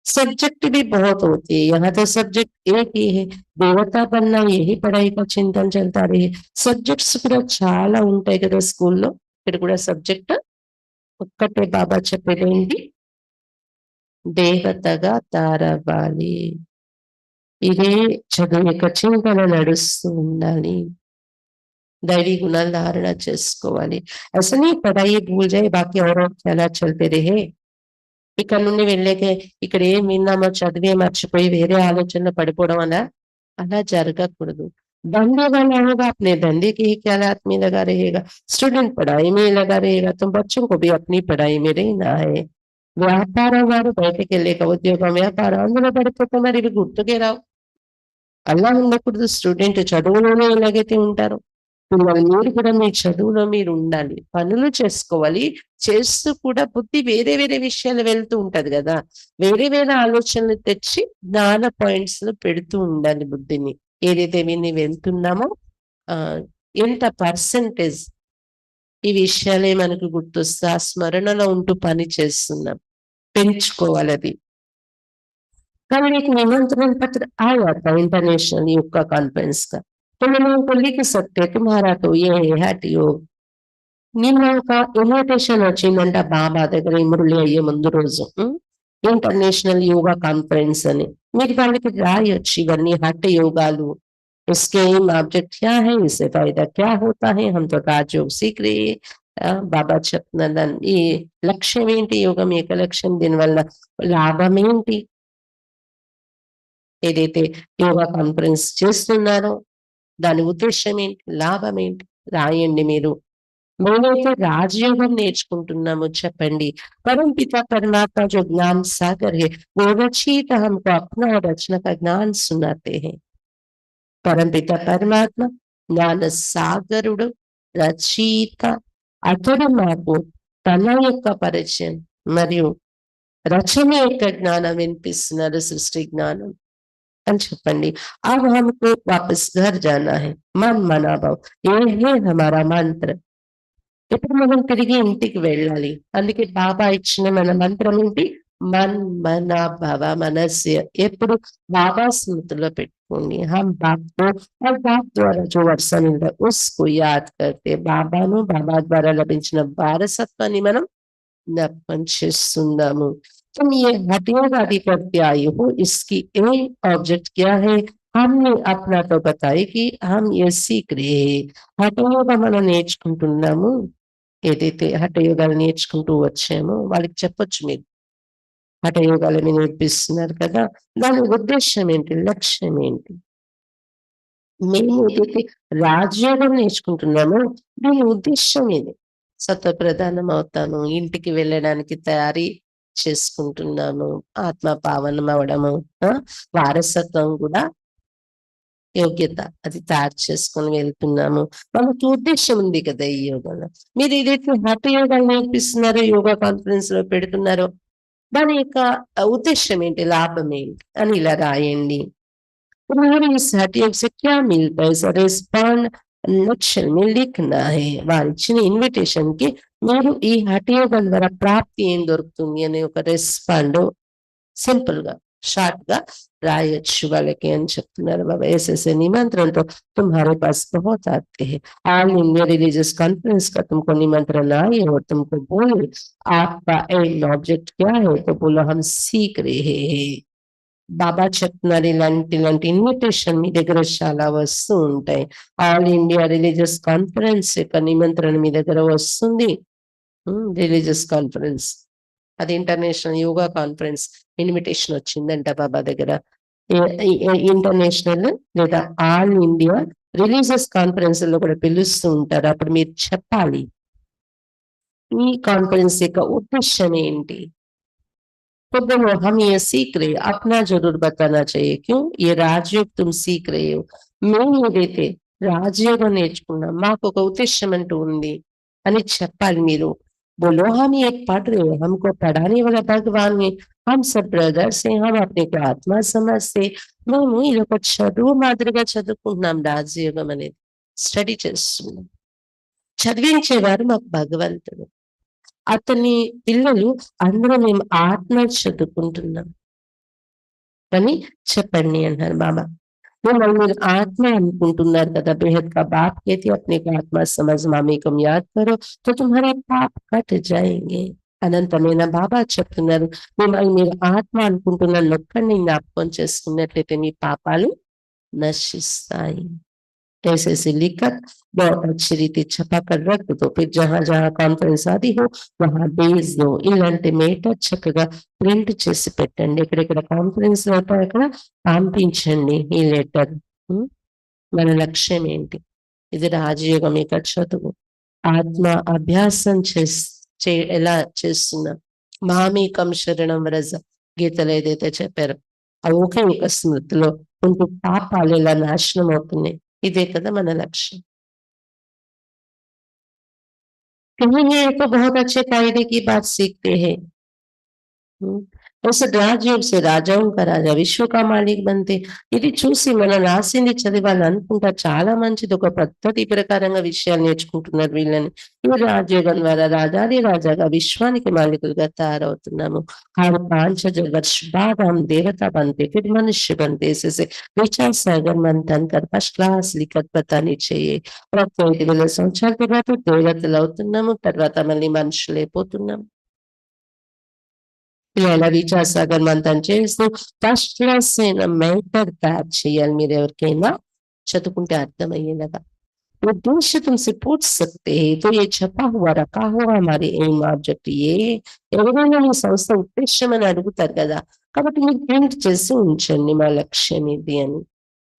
सब्जेक्ट भी बहुत होती है. यहाँ तो सब्जेक्ट एक ही है, देवता बनना, यही पढ़ाई का चिंतन चलता रही. సబ్జెక్ట్స్ కూడా చాలా ఉంటాయి కదా స్కూల్లో. ఇక్కడ కూడా సబ్జెక్ట్ ఒక్కటే బాబా చెప్పేది ఏంటి? దేవతగా తారవ్వాలి. ఇదే చదువు యొక్క చింతన నడుస్తూ ఉండాలి. दैवी गुणाలు ధారణ చేసుకోవాలి. ऐसा नहीं पढ़ाई भूल जाए बाकी और ख्यालात चलते रहे. ఇక్కడ నుండి వెళ్ళాక ఇక్కడ ఏం విన్నామో చదివే మర్చిపోయి వేరే ఆలోచనలో పడిపోవడం అలా జరగకూడదు. धंधे वाला होगा अपने धंधे के ही ख्यालात में लगा रहेगा. स्टूडेंट पढ़ाई में लगा रहेगा तो बच्चों को भी अपनी पढ़ाई में रहना है. వ్యాపారం వారు బయటకు వెళ్ళాక ఉద్యోగం, వ్యాపారం అందులో పడిపోతే మరి ఇవి గుర్తుకే రావు. అలా ఉండకూడదు. స్టూడెంట్ చదువులోనే ఎలాగైతే ఉంటారో పిల్లలు మీరు కూడా మీ చదువులో మీరు ఉండాలి. పనులు చేసుకోవాలి. చేస్తూ కూడా బుద్ధి వేరే వేరే విషయాలు వెళ్తూ ఉంటది కదా. వేరే వేరే ఆలోచనలు తెచ్చి జ్ఞాన పాయింట్స్ లో పెడుతూ ఉండాలి బుద్ధిని. ఏదైతే విని వెళ్తున్నామో ఎంత పర్సెంటేజ్ ఈ విషయాలే మనకు గుర్తొస్తే ఆ స్మరణలో ఉంటూ పని చేస్తున్నాం. పెంచుకోవాలి అది. कल एक निमंत्रण पत्र आया था इंटरनेशनल योग का कॉन्फ्रेंस का. तो मैंने उनको लिख सकते तुम्हारा तो ये है हट योग. నిన్న ఒక ఇన్విటేషన్ వచ్చిందంట బాబా దగ్గర మురళి అయ్యే ముందు రోజు. ఇంటర్నేషనల్ యోగా కాన్ఫరెన్స్ అని. మీరు వాళ్ళకి రాయొచ్చు ఇవన్నీ హఠ యోగాలు. इसके एम ऑब्जेक्ट क्या है, इससे फायदा क्या होता है, हम तो राजयोग सीख रहे हैं. బాబా చెప్తున్నాను ఈ లక్ష్యం ఏంటి, యోగం యొక్క లక్ష్యం, దీనివల్ల లాభం ఏంటి, ఏదైతే యోగా కాన్ఫరెన్స్ చేస్తున్నారో దాని ఉద్దేశం ఏంటి, లాభం ఏంటి రాయండి మీరు. మేమైతే రాజయోగం నేర్చుకుంటున్నాము చెప్పండి. परम पिता परमात्मा जो ज्ञान सागर है वो रचयिता हमको अपना और रचना का ज्ञान सुनाते हैं. परम पिता परमात्मा జ్ఞాన సాగరుడు, రచయిత, అతడు మాకు తన యొక్క పరిచయం మరియు రచన యొక్క జ్ఞానం వినిపిస్తున్నారు, సృష్టి జ్ఞానం అని చెప్పండి. अब हमको वापस घर जाना है, मन मना भाव ये है हमारा मंत्र. ఇప్పుడు మనం తిరిగి ఇంటికి వెళ్ళాలి. అందుకే బాబా ఇచ్చిన మన మంత్రం ఏంటి? मन मना भव मनस्य ఎప్పుడు బాబా స్మృతిలో పెట్టుకోండి. हम बाप को और बाप ద్వారా जो वर्षा मिलता है उसको याद करते బాబాను బాబా ద్వారా లభించిన వారసత్వాన్ని మనం జ్ఞాపకం చేస్తున్నాము. तुम ये हटियोग आदि करते आए हो, इसकी एम ऑब्जेक्ट क्या है? हमने अपना तो बताई कि हम ये सीख रहे हैं. హఠయోగ మనం నేర్చుకుంటున్నాము. ఏదైతే హఠయోగాలు నేర్చుకుంటూ వచ్చామో వాళ్ళకి చెప్పొచ్చు మీరు. హఠయోగాలని నేర్పిస్తున్నారు కదా! దాని ఉద్దేశ్యం ఏంటి? లక్ష్యం ఏంటి? మేము ఏదైతే రాజయోగం నేర్చుకుంటున్నామో దీని ఉద్దేశ్యం ఇది. సత్వప్రధానం అవుతాము. ఇంటికి వెళ్ళడానికి తయారీ చేసుకుంటున్నాము. ఆత్మ పావనం అవ్వడము. వారసత్వం కూడా యోగ్యత అది తయారు చేసుకొని వెళ్తున్నాము. మనకి ఉద్దేశ్యం ఉంది కదా ఈ యోగంలో. మీరు ఏదైతే హఠయోగాలు నేర్పిస్తున్నారో, యోగా కాన్ఫరెన్స్ లో పెడుతున్నారో దాని యొక్క ఉద్దేశ్యం ఏంటి? లాభం ఏంటి? అని ఇలా రాయండి. तुम्हारी इस हटियोग से क्या मिलता है? सर रिस्पॉन्ड लक्ष्य में लिखना है. వారు ఇచ్చిన ఇన్విటేషన్ కి మీరు ఈ హఠయోగం ద్వారా ప్రాప్తి ఏం దొరుకుతుంది అనే ఒక రెస్పాండ్ సింపుల్ గా షార్ట్ గా రాయొచ్చు వాళ్ళకి అని చెప్తున్నారు బాబా. ऐसे निमंत्रण तो तुम्हारे पास बहुत आते हैं. ऑल इंडिया रिलीजियस कॉन्फ्रेंस का तुमको निमंत्रण आए और तुमको बोले आपका एम ऑब्जेक्ट क्या है? तो बोलो हम सीख रहे हैं. బాబా చెప్తున్నారు ఇలాంటి ఇన్విటేషన్ మీ దగ్గర చాలా వస్తూ ఉంటాయి. ఆల్ ఇండియా రిలీజియస్ కాన్ఫరెన్స్ యొక్క నిమంత్రణ మీ దగ్గర వస్తుంది. రిలీజియస్ కాన్ఫరెన్స్ అది ఇంటర్నేషనల్ యోగా కాన్ఫరెన్స్ ఇన్విటేషన్ వచ్చిందంట బాబా దగ్గర. ఇంటర్నేషనల్ లేదా ఆల్ ఇండియా రిలీజియస్ కాన్ఫరెన్స్ లో కూడా పిలుస్తూ ఉంటారు. అప్పుడు మీరు చెప్పాలి ఈ కాన్ఫరెన్స్ యొక్క ఉద్దేశం ఏంటి. तो बोलो हम ये सीख रहे, अपना जरूर बताना चाहिए. क्यों? ये राजयोग तुम सीख रहे हो. మేము ఏదైతే రాజయోగం నేర్చుకున్నాం మాకు ఒక ఉద్దేశం అంటూ ఉంది అని చెప్పాలి మీరు. बोलो हम ये पढ़ रहे हैं, हमको पढ़ाने वाला भगवान है, हम सब ब्रदर्स हैं, हम अपने को आत्मा समझते. మేము ఇది ఒక చదువు మాదిరిగా చదువుకుంటున్నాం. రాజయోగం అనేది స్టడీ చేస్తున్నాం. చదివించేవారు మాకు భగవంతుడు. అతని పిల్లలు అందరూ మేము ఆత్మ చదువుకుంటున్నాం అని చెప్పండి అన్నారు బాబా. మిమ్మల్ని మీరు ఆత్మ అనుకుంటున్నారు కదా. బేహద్ కా బాప్ कहती अपने को आत्मा समझ मामी को याद करो तो तुम्हारे पाप कट जाएंगे. అనంతమైన బాబా చెప్తున్నారు మిమ్మల్ని మీరు ఆత్మ అనుకుంటున్న నొక్కడిని జ్ఞాపకం చేసుకున్నట్లయితే మీ పాపాలు నశిస్తాయి. ऐसे ऐसे लिखकर बहुत अच्छी रीति छपा कर रख दो. फिर जहां जहां కాన్ఫరెన్స్ आदि हो वहां भेज दो. ఇలాంటి మేటర్ చక్కగా ప్రింట్ చేసి పెట్టండి. ఎక్కడెక్కడ కాన్ఫరెన్స్ అవుతాయి అక్కడ పంపించండి ఈ లెటర్. మన లక్ష్యం ఏంటి? ఇది రాజయోగం యొక్క చదువు. ఆత్మ అభ్యాసం ఎలా చేస్తున్నాం? మామేకం శరణం వ్రజ గీతలు ఏదైతే చెప్పారో ఆ ఒకే ఒక స్మృతిలో ఉంటూ పాపాలు ఎలా నాశనం అవుతున్నాయి. ఇదే కదా మన లక్ష్యం. कहीं ये तो बहुत अच्छे कायदे की बात सीखते हैं. అసలు రాజ్యం से రాజాओं का రాజా విశ్వ का మాలిక్ బంతే. ఇది చూసి మనం రాసింది చదివాలని అనుకుంటారు. చాలా మంచిది. ఒక పద్ధతి ప్రకారంగా విషయాలు నేర్చుకుంటున్నారు వీళ్ళని. ఈ రాజయోగం ద్వారా రాజాది రాజాగా విశ్వానికి మాలికులుగా తయారవుతున్నాము. हर 5,000 वर्ष बाद हम देवता बनते फिर मनुष्य बनते. ऐसे विचार सागर मंथन कर फर्स्ट क्लास लिखत बतानी चाहिए. ప్రతి 5,000 సంవత్సరాల తర్వాత దేవతలు అవుతున్నాము. తర్వాత మళ్ళీ మనుషులైపోతున్నాము. ఇలా విచార్ సాగర్ మంథన్ చేస్తూ ఫస్ట్ క్లాస్ అయిన మెంటర్ తయారు చేయాలి. మీరు ఎవరికైనా చదువుకుంటే అర్థమయ్యేలాగా. उद्देश्य तुमसे पूछ सकते हैं तो ये छपा हुआ रखा हुआ हमारे एम ऑब्जेक्ट ये ఎవరైనా మీ సంస్థ ఉద్దేశం అని అడుగుతారు కదా. కాబట్టి మీరు ప్రింట్ చేసి ఉంచండి మా లక్ష్యం ఇది అని.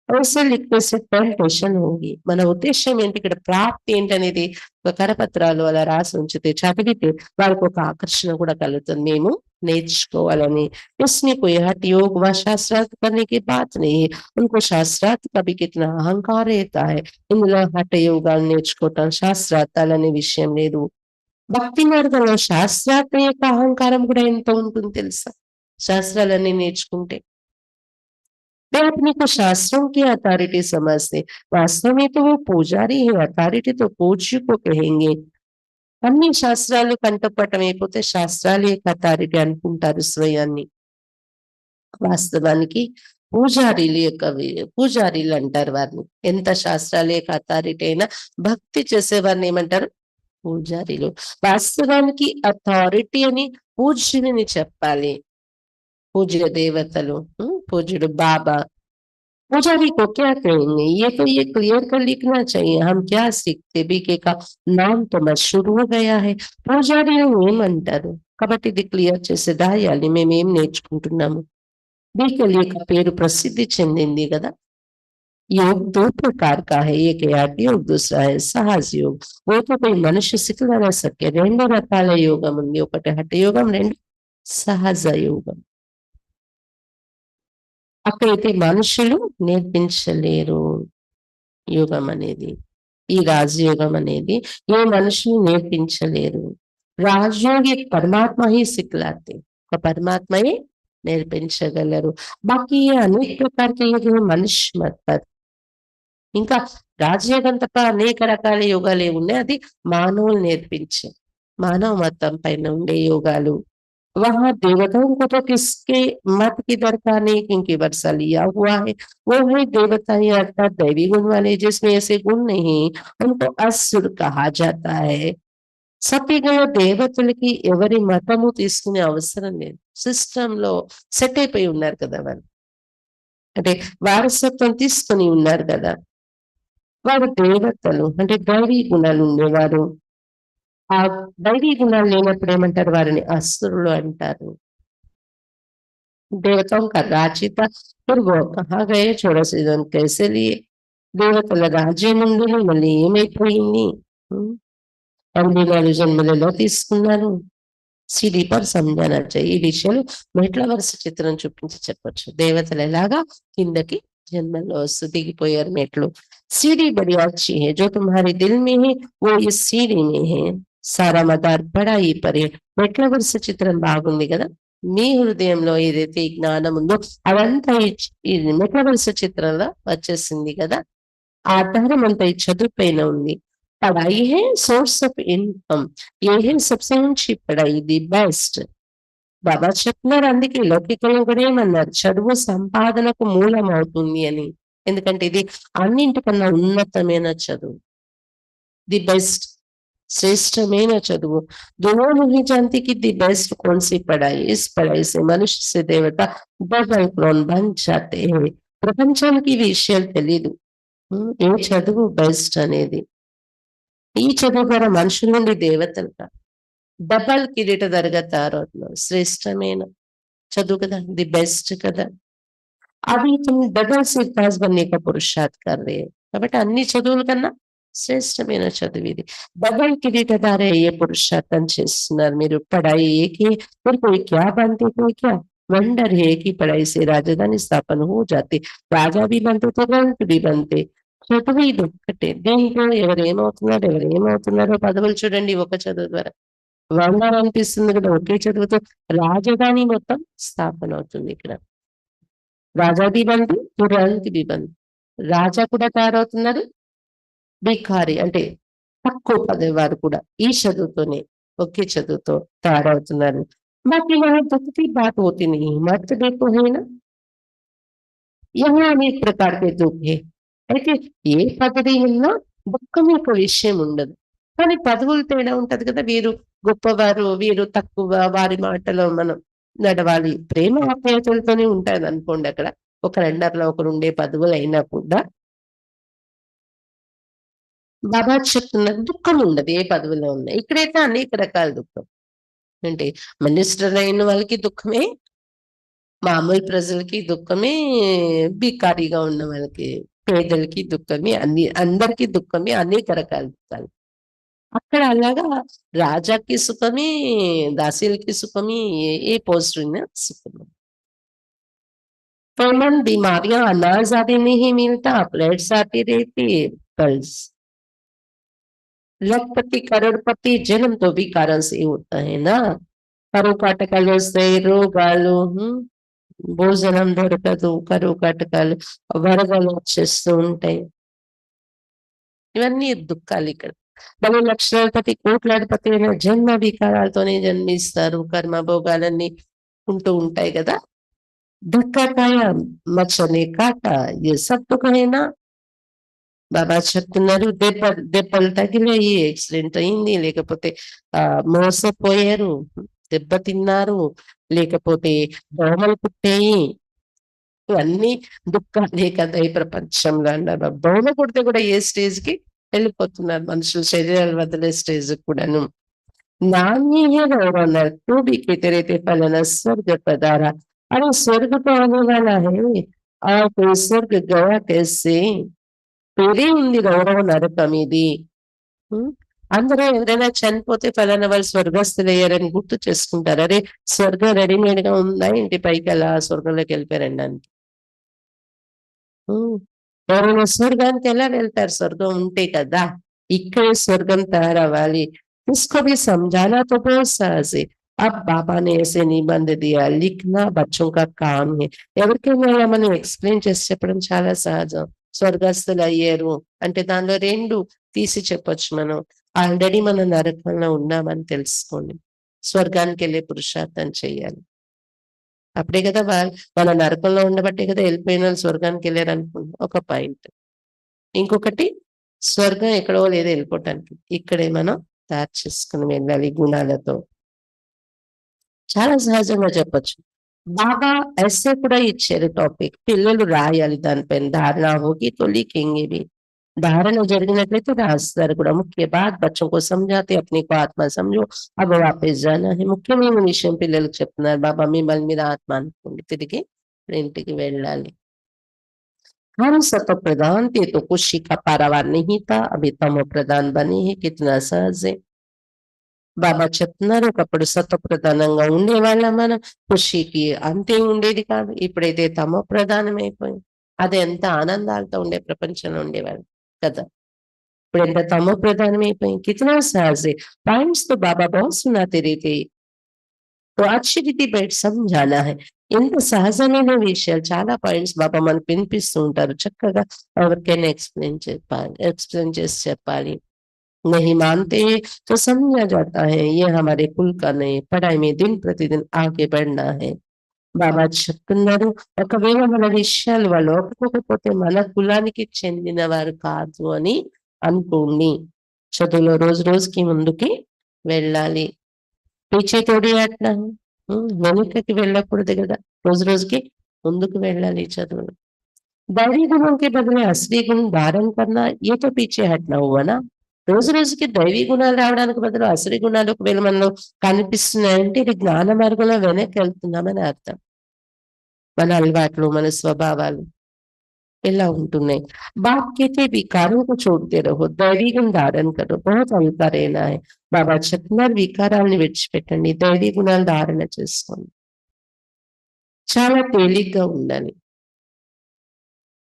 ऐसे लिखने से टेंशन होगी. మన ఉద్దేశం ఏంటి? ఇక్కడ ప్రాప్తి ఏంటనేది ఒక కరపత్రాలు అలా రాసి ఉంచితే చదివితే వారికి ఒక ఆకర్షణ కూడా కలుగుతుంది. మేము నేర్చుకోవాలని. इसमें कोई हठ योग व शास्त्रार्थ करने की बात नहीं है. उनको शास्त्रार्थ का भी कितना अहंकार रहता है. ఇందులో హఠ యోగాలు నేర్చుకోవటం శాస్త్రార్థాలనే విషయం లేదు. భక్తి మార్గంలో శాస్త్రార్థ యొక్క అహంకారం కూడా ఎంత ఉంటుంది తెలుసా? శాస్త్రాలన్నీ నేర్చుకుంటే वे अपने को शास्त्रों की अथॉरिटी समझते. वास्तव में तो वो पुजारी है. अथॉरिटी तो पूज्य को कहेंगे. అన్ని శాస్త్రాలు కంఠపటం అయిపోతే శాస్త్రాలే అథారిటీ అనుకుంటారు స్వయాన్ని. వాస్తవానికి పూజారీలు యొక్క పూజారీలు అంటారు వారిని. ఎంత శాస్త్రాలే అథారిటీ అయినా భక్తి చేసేవారిని ఏమంటారు? పూజారీలు. వాస్తవానికి అథారిటీ అని పూజ్యుని చెప్పాలి. पूज्य देवतलु पूज्युడు बाबा पुजारी को क्या कहेंगे? ये क्लियर कर लिखना चाहिए. हम क्या सीखते? बीके का नाम तो मशहूर हो गया है. పూజారి ఏమంటారు కాబట్టి ఇది క్లియర్ చేసి రాయాలి. మేమేం నేర్చుకుంటున్నాము. బీకే యొక్క పేరు ప్రసిద్ధి చెందింది కదా. योग दो प्रकार का है, एक है हठ योग, दूसरा है सहज योग. वो तो कोई मनुष्य सिखला सके. రెండు రకాల యోగం ఉంది. ఒకటి హఠ యోగం, రెండు సహజ యోగం. అక్కడైతే మనుషులు నేర్పించలేరు యోగం అనేది. ఈ రాజయోగం అనేది ఏ మనుషులు నేర్పించలేరు. రాజయోగి పరమాత్మ హి సిఖలాతే. ఒక పరమాత్మయే నేర్పించగలరు. బాకీ అనేక ప్రకారకి యోగం మనిషి మత. ఇంకా రాజయోగం తప్ప అనేక రకాల యోగాలు ఉన్నాయి. అది మానవులు నేర్పించే మానవ మతం పైన ఉండే యోగాలు. वहां देवताओं को तो किसके मत की दरकार नहीं, क्योंकि वर्षा लिया हुआ है. वो है देवता या अर्थात दैवी गुण वाले. जिसमें ऐसे गुण नहीं उनको असुर कहा जाता है. సత్యగల దేవతలకి ఎవరి మతము తీసుకునే అవసరం లేదు. సిస్టమ్ లో సెట్ అయిపోయి ఉన్నారు కదా వాళ్ళు. అంటే వారసత్వం తీసుకుని ఉన్నారు కదా. వారు దేవతలు అంటే దైవీ గుణాలు ఉండేవారు. ఆ దైవీ గుణాలు లేనప్పుడు ఏమంటారు? వారిని అసురులు అంటారు. దేవతాओं का राज्य था, फिर वो कहाँ गए? छोड़ा सीजन कैसे लिए? దేవతల రాజ్యం నుండి మళ్ళీ ఏమైపోయింది? అంబినాలు జన్మలలో తీసుకున్నారు. సిడి పర్ సమझाना चाहिए. ఈ విషయాలు మెట్ల వరుస చిత్రం చూపించి చెప్పొచ్చు. దేవతలు ఎలాగా కిందకి జన్మలో వస్తూ దిగిపోయారు మెట్లు. सीढ़ी बड़ी अच्छी है, जो तुम्हारे दिल में है वो इस सीढ़ी में है. సారా మదార్ బడా ఈ పరి. మెట్ల వరుస చిత్రం బాగుంది కదా. మీ హృదయంలో ఏదైతే ఈ జ్ఞానం ఉందో అదంతా ఈ మెట్ల వరుస చిత్రంలో వచ్చేసింది కదా. ఆధారం అంతా ఈ చదువు పైన ఉంది. పడాయి హే సోర్స్ ఆఫ్ ఇన్కమ్. ఏ హే సబ్సే ऊंची పడాయి, ది బెస్ట్. బాబా చెప్తున్నారు. అందుకే లౌకికంలో కూడా ఏమన్నారు? చదువు సంపాదనకు మూలం అవుతుంది అని. ఎందుకంటే ఇది అన్నింటికన్నా ఉన్నతమైన చదువు, ది బెస్ట్, శ్రేష్టమైన చదువు. दोनों नहीं जानती कि दी बेस्ट कौन सी पढ़ाई. इस पढ़ाई से मनुष्य से देवता डबल क्लोन बन जाते हैं. ప్రపంచానికి ఈ విషయాలు తెలీదు. ఏ చదువు బెస్ట్ అనేది. ఈ చదువు ద్వారా మనుషుల నుండి దేవతలుగా డబల్ కిరీటధారిగా తయారవుతున్నారు. శ్రేష్టమైన చదువు కదా, ది బెస్ట్ కదా. అవి డబల్ సిర్తాజ్ बनने का पुरुषार्थ कर रहे हैं. కాబట్టి అన్ని చదువుల కన్నా శ్రేష్టమైన చదువు ఇది. డబల్ కిరీటధారి అయ్యే పురుషార్థం చేస్తున్నారు మీరు. పడాయి ఏకి फिर कोई क्या बनते थे क्या? वंडर है कि पढ़ाई से राजधानी स्थापन हो जाती. రాజా भी बनते थे, रंक भी बनते. చదువు ఇది ఒక్కటే. దీంట్లో ఎవరు ఏమవుతున్నారో పదవులు చూడండి. ఒక చదువు ద్వారా వండర్ అనిపిస్తుంది కదా. ఒకే చదువుతో రాజధాని మొత్తం స్థాపన అవుతుంది ఇక్కడ. రాజా भी बनते, తురంక్ भी बनते. రాజా కూడా తయారవుతున్నారు, భిఖారి అంటే తక్కువ పదవి వారు కూడా ఈ చదువుతోనే, ఒకే చదువుతో తయారవుతున్నారు. बाकी वहां दुख की बात होती नहीं. मत देखो है ना, यहाँ అనేక प्रकार के दुख है. అయితే ఏ పదవి ఉన్నా దుఃఖం యొక్క విషయం ఉండదు. కానీ పదవులు తేడా ఉంటది కదా. వీరు గొప్పవారు, వీరు తక్కువ, వారి మాటలో మనం నడవాలి. ప్రేమ ఆప్యాయతలతోనే ఉంటాది అనుకోండి. అక్కడ ఒకరి అండర్‌లో ఒకరు ఉండే పదవులు అయినా కూడా బాబా చెప్తున్నారు దుఃఖం ఉండదు ఏ పదవిలో ఉన్నా. ఇక్కడైతే అనేక రకాల దుఃఖం. అంటే మినిస్టర్ అయిన వాళ్ళకి దుఃఖమే, మామూలు ప్రజలకి దుఃఖమే, బికారిగా ఉన్న వాళ్ళకి, పేదలకి దుఃఖమే, అందరికీ దుఃఖమే, అనేక రకాల దుఃఖాలు. అక్కడ అలాగా రాజాకి సుఖమే, దాసీలకి సుఖమే, ఏ పోస్ట్ ఉన్నా సుఖమే. कॉमन बीमारियां अनाज आदि में ही मिलता, प्लेट्स आती रहती है, पल्स लखपति करोड़पति जन्म तो भी कारण से ही होता है ना. కరువు కాటకాలు వస్తాయి, రోగాలు, భోజనం దొరకదు, కరువు కాటకాలు, వరదలు వచ్చేస్తూ ఉంటాయి. ఇవన్నీ దుఃఖాలు ఇక్కడ. మళ్ళీ లక్షలాధిపతి కోట్లాధిపతి అయిన జన్మ వికారాలతోనే జన్మిస్తారు. కర్మభోగాలన్నీ ఉంటూ ఉంటాయి కదా. ధక్కాకాయ మచ్చనే కాక ఏ సత్తుకైనా బాబా చెప్తున్నారు. దెబ్బలు తగిలాయి, యాక్సిడెంట్ అయింది, లేకపోతే మోసపోయారు, దెబ్బతిన్నారు, లేకపోతే దోమలు పుట్టాయి. ఇవన్నీ దుఃఖాలే కదా ఈ ప్రపంచంలో అన్నారు. దోమ పుడితే కూడా ఏ స్టేజ్ కి వెళ్ళిపోతున్నారు మనుషులు, శరీరాలు వదిలే స్టేజ్ కూడాను. नानी है गौरव तू भी कहते रहते फलाना स्वर्ग पधारा। अरे स्वर्ग तो आने वाला है और तो स्वर्ग गया कैसे? పేరే ఉంది గౌరవ నరకం ఇది. ఉమ్, అందరూ ఎవరైనా చనిపోతే ఫలానా వాళ్ళు స్వర్గస్థులయ్యారని గుర్తు చేసుకుంటారు. అరే స్వర్గం రెడీమేడ్ గా ఉందా ఇంటి పైకి అలా స్వర్గంలోకి వెళ్ళిపోయారండి అని. ఎవరైనా స్వర్గానికి ఎలా వెళ్తారు? స్వర్గం ఉంటే కదా. ఇక్కడే స్వర్గం తయారవ్వాలి. इसको भी समझाना तो बहुत सहज है। अब बाबा ने ऐसे निबंध दिया, लिखना बच्चों का काम है। ఎవరికైనా ఇలా మనం ఎక్స్ప్లెయిన్ చేసి చెప్పడం చాలా సహజం. స్వర్గస్థులు అయ్యారు అంటే దానిలో రెండు తీసి చెప్పొచ్చు మనం. ఆల్రెడీ మనం నరకంలో ఉన్నామని తెలుసుకోండి. స్వర్గానికి వెళ్ళే పురుషార్థం చెయ్యాలి. అప్పుడే కదా మన నరకంలో ఉండబట్టే కదా వెళ్ళిపోయిన వాళ్ళు స్వర్గానికి వెళ్ళారు అనుకుంటున్నాం. ఒక పాయింట్. ఇంకొకటి స్వర్గం ఎక్కడో లేదో వెళ్ళిపోవటానికి, ఇక్కడే మనం తయారు చేసుకుని వెళ్ళాలి గుణాలతో. చాలా సహజంగా చెప్పొచ్చు. బాబా ఎస్సే కూడా ఇచ్చారు టాపిక్. పిల్లలు రాయాలి దానిపైన. ధారణ హోగి తో లిఖేంగే భీ. धारण జరిగినట్లయితే రాస్తారు కూడా. ముఖ్య బాత్ బచ్చోं को समझाते अपने को आत्मा समझो अब वापस जाना है. ముఖ్యమైన విషయం పిల్లలకు చెప్తున్నారు. బాబా మిమ్మల్ని మీరు ఆత్మ అనుకోండి, తిరిగి ఇంటికి వెళ్ళాలి. हम सतो प्रधान थे तो खुशी का पारावार नहीं था, अभी तमो प्रधान बने हैं, कितना सहज है. బాబా చెప్తున్నారు ఒకప్పుడు సత్వ ప్రధానంగా ఉండేవాళ్ళం మనం, ఖుషికి అంతే ఉండేది కాదు. ఇప్పుడైతే తమో ప్రధానం అయిపోయింది. అది ఎంత ఆనందాలతో ఉండే ప్రపంచంలో ఉండేవాళ్ళు కదా. ఇప్పుడు ఎంత తమో ప్రధానం అయిపోయింది. కితనా సహజ పాయింట్స్ తో బాబా బాస్ సునాతే రేతే తో అచ్చి రీతి బయట సమझाना है. ఎంత సహజమైన విషయాలు చాలా పాయింట్స్ బాబా మనకు వినిపిస్తూ ఉంటారు. చక్కగా ఎవరికైనా ఎక్స్ప్లెయిన్ చేసి చెప్పాలి. नहीं मानते हैं तो समझा जाता है ये हमारे कुल का नहीं, पढ़ाई में दिन प्रतिदिन आगे बढ़ना है. బాబా చెప్తున్నారు ఒకవేళ మన విషయాలు వాళ్ళు ఒప్పుకోకపోతే మన కులానికి చెందిన వారు కాదు అని అనుకోండి. చదువులో రోజు రోజుకి ముందుకి వెళ్ళాలి. పీచే తోడి అట్లా వెనుకకి వెళ్ళకూడదు కదా. రోజు రోజుకి ముందుకు వెళ్ళాలి చదువులో. दैवी गुणों के बदले असली गुण धारण करना ये तो पीछे हटना हुआ ना. రోజు రోజుకి దైవీ గుణాలు రావడానికి బదులు అసలు గుణాలు ఒకవేళ మనలో కనిపిస్తున్నాయంటే ఇది జ్ఞాన మార్గంలో వెనక్కి వెళ్తున్నామని అర్థం. మన అలవాట్లు, మన స్వభావాలు ఇలా ఉంటున్నాయి. बाप कहते विकारों को छोड़ते रहो, दैवी गुण धारण करो, बहुत हल्का रहना है. బాబా చెప్తున్నారు వికారాలను విడిచిపెట్టండి, దైవీ గుణాలు ధారణ చేసుకోండి, చాలా తేలిగ్గా ఉండాలి.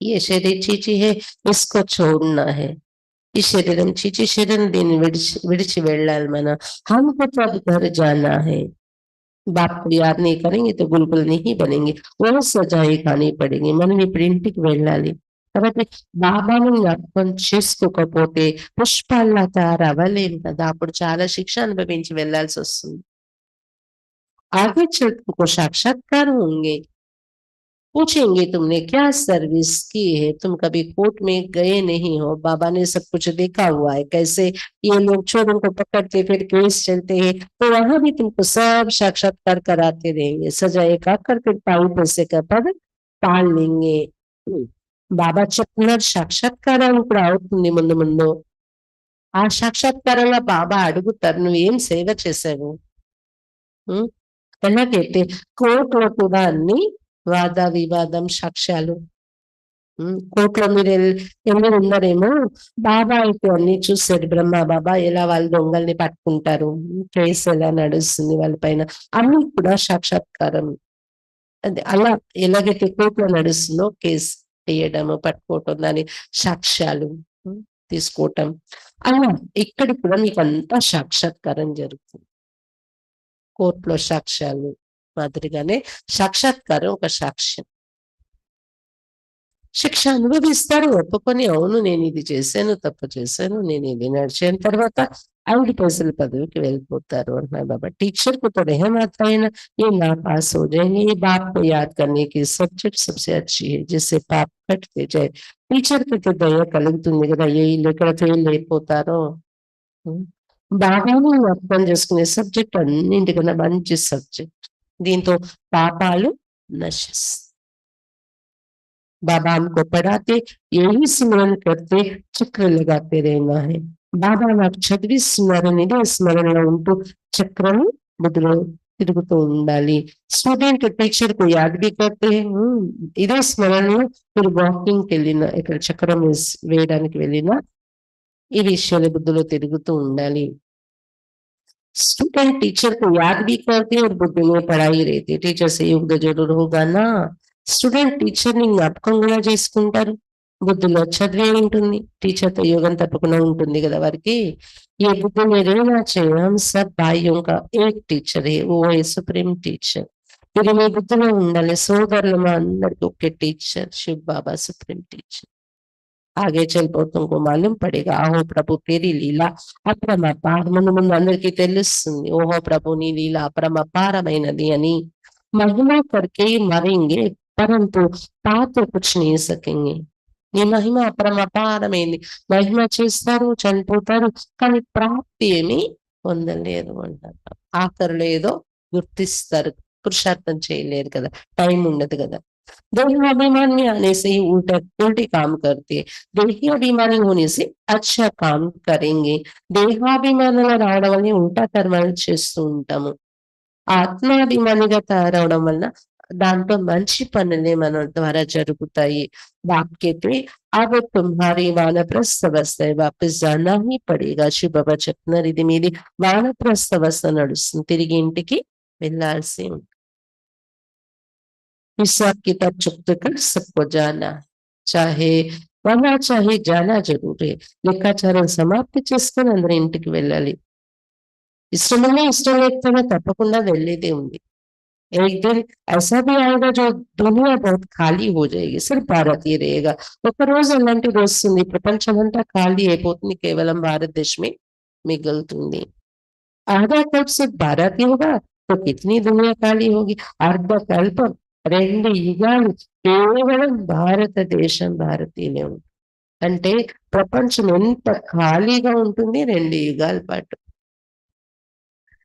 ये शरीर चीची है, इसको छोड़ना है. ఈ శరీరం చీచి శరీరం దీన్ని విడిచి వెళ్ళాలి మనం. हमको तो अब घर जाना है. बाप को याद नहीं करेंगे तो बिल्कुल नहीं बनेंगे, वो सजाएं खानी पड़ेगी. మనం ఇప్పుడు ఇంటికి వెళ్ళాలి కాబట్టి బాబాను జ్ఞాపకం చేసుకోకపోతే పుష్పాల్లా తయారవ్వలేం కదా. అప్పుడు చాలా శిక్ష అనుభవించి వెళ్ళాల్సి వస్తుంది. आगे चल तुमको साक्षात्कार होंगे, पूछेंगे तुमने क्या सर्विस की है, तुम कभी कोर्ट में गए नहीं हो, बाबा ने सब कुछ देखा हुआ है कैसे ये लोग चोरों को पकड़ते फिर केस चलते हैं, तो वहां भी तुमको सब साक्षात्कार कराते रहेंगे. सजाए खाकर फिर पाई पैसे का पद पाल लेंगे. బాబా చెప్తున్నారు సాక్షాత్కారం ఇప్పుడు అవుతుంది ముందు ముందు. ఆ సాక్షాత్కారంలో బాబా అడుగుతారు నువ్వేం సేవ చేశావు. ఎలాగైతే కోర్టులో కూడా అన్ని వాద వివాదం సాక్ష్యాలు కోర్టులో మీరు ఎవరు ఉన్నారేమో. బాబా అయితే అన్ని చూసాడు. బ్రహ్మ బాబా ఎలా వాళ్ళు దొంగల్ని పట్టుకుంటారు, కేసు ఎలా నడుస్తుంది వాళ్ళ పైన, అన్ని కూడా సాక్షాత్కారం. అదే అలా ఎలాగైతే కోర్టులో నడుస్తుందో కేసు వేయడము, పట్టుకోవటం, దాని సాక్ష్యాలు తీసుకోవటం, అలా ఇక్కడ కూడా మీకు అంతా సాక్షాత్కారం జరుగుతుంది. కోర్టులో సాక్ష్యాలు మాదిరిగానే సాక్షాత్కారం ఒక సాక్ష్యం. శిక్ష అనుభవిస్తారు. ఒప్పుకొని అవును నేను ఇది చేశాను, తప్పు చేశాను, నేను ఇది నడిచాను తర్వాత 5 पैसे पदवी వెళ్ళిపోతారు అంటున్నారు బాబా. टीचर को तो रहम आता है ना, ये ना पास हो जाएंगे, ये बाप को याद करने की सब्जेक्ट सबसे अच्छी है जिससे पाप कटते जाए. టీచర్ కి దయ కలుగుతుంది కదా, ఏ ఇల్లు ఎక్కడ ఫెయిల్ అయిపోతారో. ఉం. బాబాను అర్థం చేసుకునే సబ్జెక్ట్ అన్నింటికన్నా మంచి సబ్జెక్ట్. దీంతో పాపాలు నశిస్తాయి. बाबा हमको पढ़ाते, यही स्मरण करते, चक्र लगाते रहना है. బాబా నాకు చదివి స్మరణ ఇదే స్మరణలో ఉంటూ చక్రం బుద్ధిలో తిరుగుతూ ఉండాలి. స్టూడెంట్ టీచర్ కు యాద్ भी करते हैं. ఇదే స్మరణలో మీరు వాకింగ్కి వెళ్ళిన ఇక్కడ చక్రం వేయడానికి వెళ్ళిన ఈ విషయాలు బుద్ధిలో తిరుగుతూ ఉండాలి. स्टूडेंट टीचर को याद भी करते और बुद्धि में पढ़ाई रहती. टीचर से युग जरूर होगा ना. స్టూడెంట్ టీచర్ని జ్ఞాపకం కూడా చేసుకుంటారు. బుద్ధిలో చదివే ఉంటుంది. టీచర్తో యోగం తప్పకుండా ఉంటుంది కదా వారికి. ये बुद्धि में रहना चाहिए. हम सब भाइयों का एक टीचर है, वो है सुप्रीम टीचर. ఇది మీ బుద్ధిలో ఉండాలి. సోదరులు మా అందరికి ఒకే టీచర్ శివ్ బాబా సుప్రీం టీచర్. आगे चल तुमको मालूम पड़ेगा. आहो प्रभु तेरी लीला అప్రమపార. ముందు అందరికీ తెలుస్తుంది. ఓహో ప్రభు నీ లీల అప్రమపారమైనది అని. महिमा करके मरेंगे परंतु पात्र कुछ नहीं सकेंगे. నీ మహిమ అపరమపారమైంది. మహిమ చేస్తారు, చనిపోతారు, కానీ ప్రాప్తి ఏమి పొందలేరు అంటారు. ఆఖరిలో ఏదో గుర్తిస్తారు, పురుషార్థం చేయలేరు కదా, టైం ఉండదు కదా. देहाभिमानी आने से ही उल्टे काम करते. देही अभिमानी होने से अच्छा काम करेंगे. దేహాభిమానులు రావడం వల్ల ఉల్టా కర్మలు చేస్తూ ఉంటాము. ఆత్మాభిమానిగా తయారవడం వల్ల దాంట్లో మంచి పనులే మన ద్వారా జరుగుతాయి. వాక్యతే अब तुम्हारी वानप्रस्थ अवस्था वापस जाना ही पड़ेगा. శివ బాబా చెప్తున్నారు ఇది మీది వానప్రస్థ అవస్థ నడుస్తుంది, తిరిగి ఇంటికి వెళ్ళాల్సి ఉంటుంది. हिसाब किताब चुकते कर सबको जाना चाहे वना चाहे जाना जरूर है. లెక్కాచారం సమాప్తి చేసుకొని అందరూ ఇంటికి వెళ్ళాలి. ఇష్టమన్నా ఇష్టం లేకపోయినా తప్పకుండా వెళ్ళేదే ఉంది. एक दिन ऐसा भी आएगा जो दुनिया बहुत खाली हो जाएगी, सिर्फ भारत ही रहेगा. ఒక రోజు అలాంటిది వస్తుంది, ప్రపంచమంతా ఖాళీ అయిపోతుంది, కేవలం భారతదేశమే మిగులుతుంది. आधा कल्प सिर्फ भारत ही होगा तो कितनी दुनिया खाली होगी. अर्ध कल्पम 2 యుగాలు కేవలం భారతదేశం భారతీయులే ఉంటుంది. అంటే ప్రపంచం ఎంత ఖాళీగా ఉంటుంది 2 యుగాల పాటు.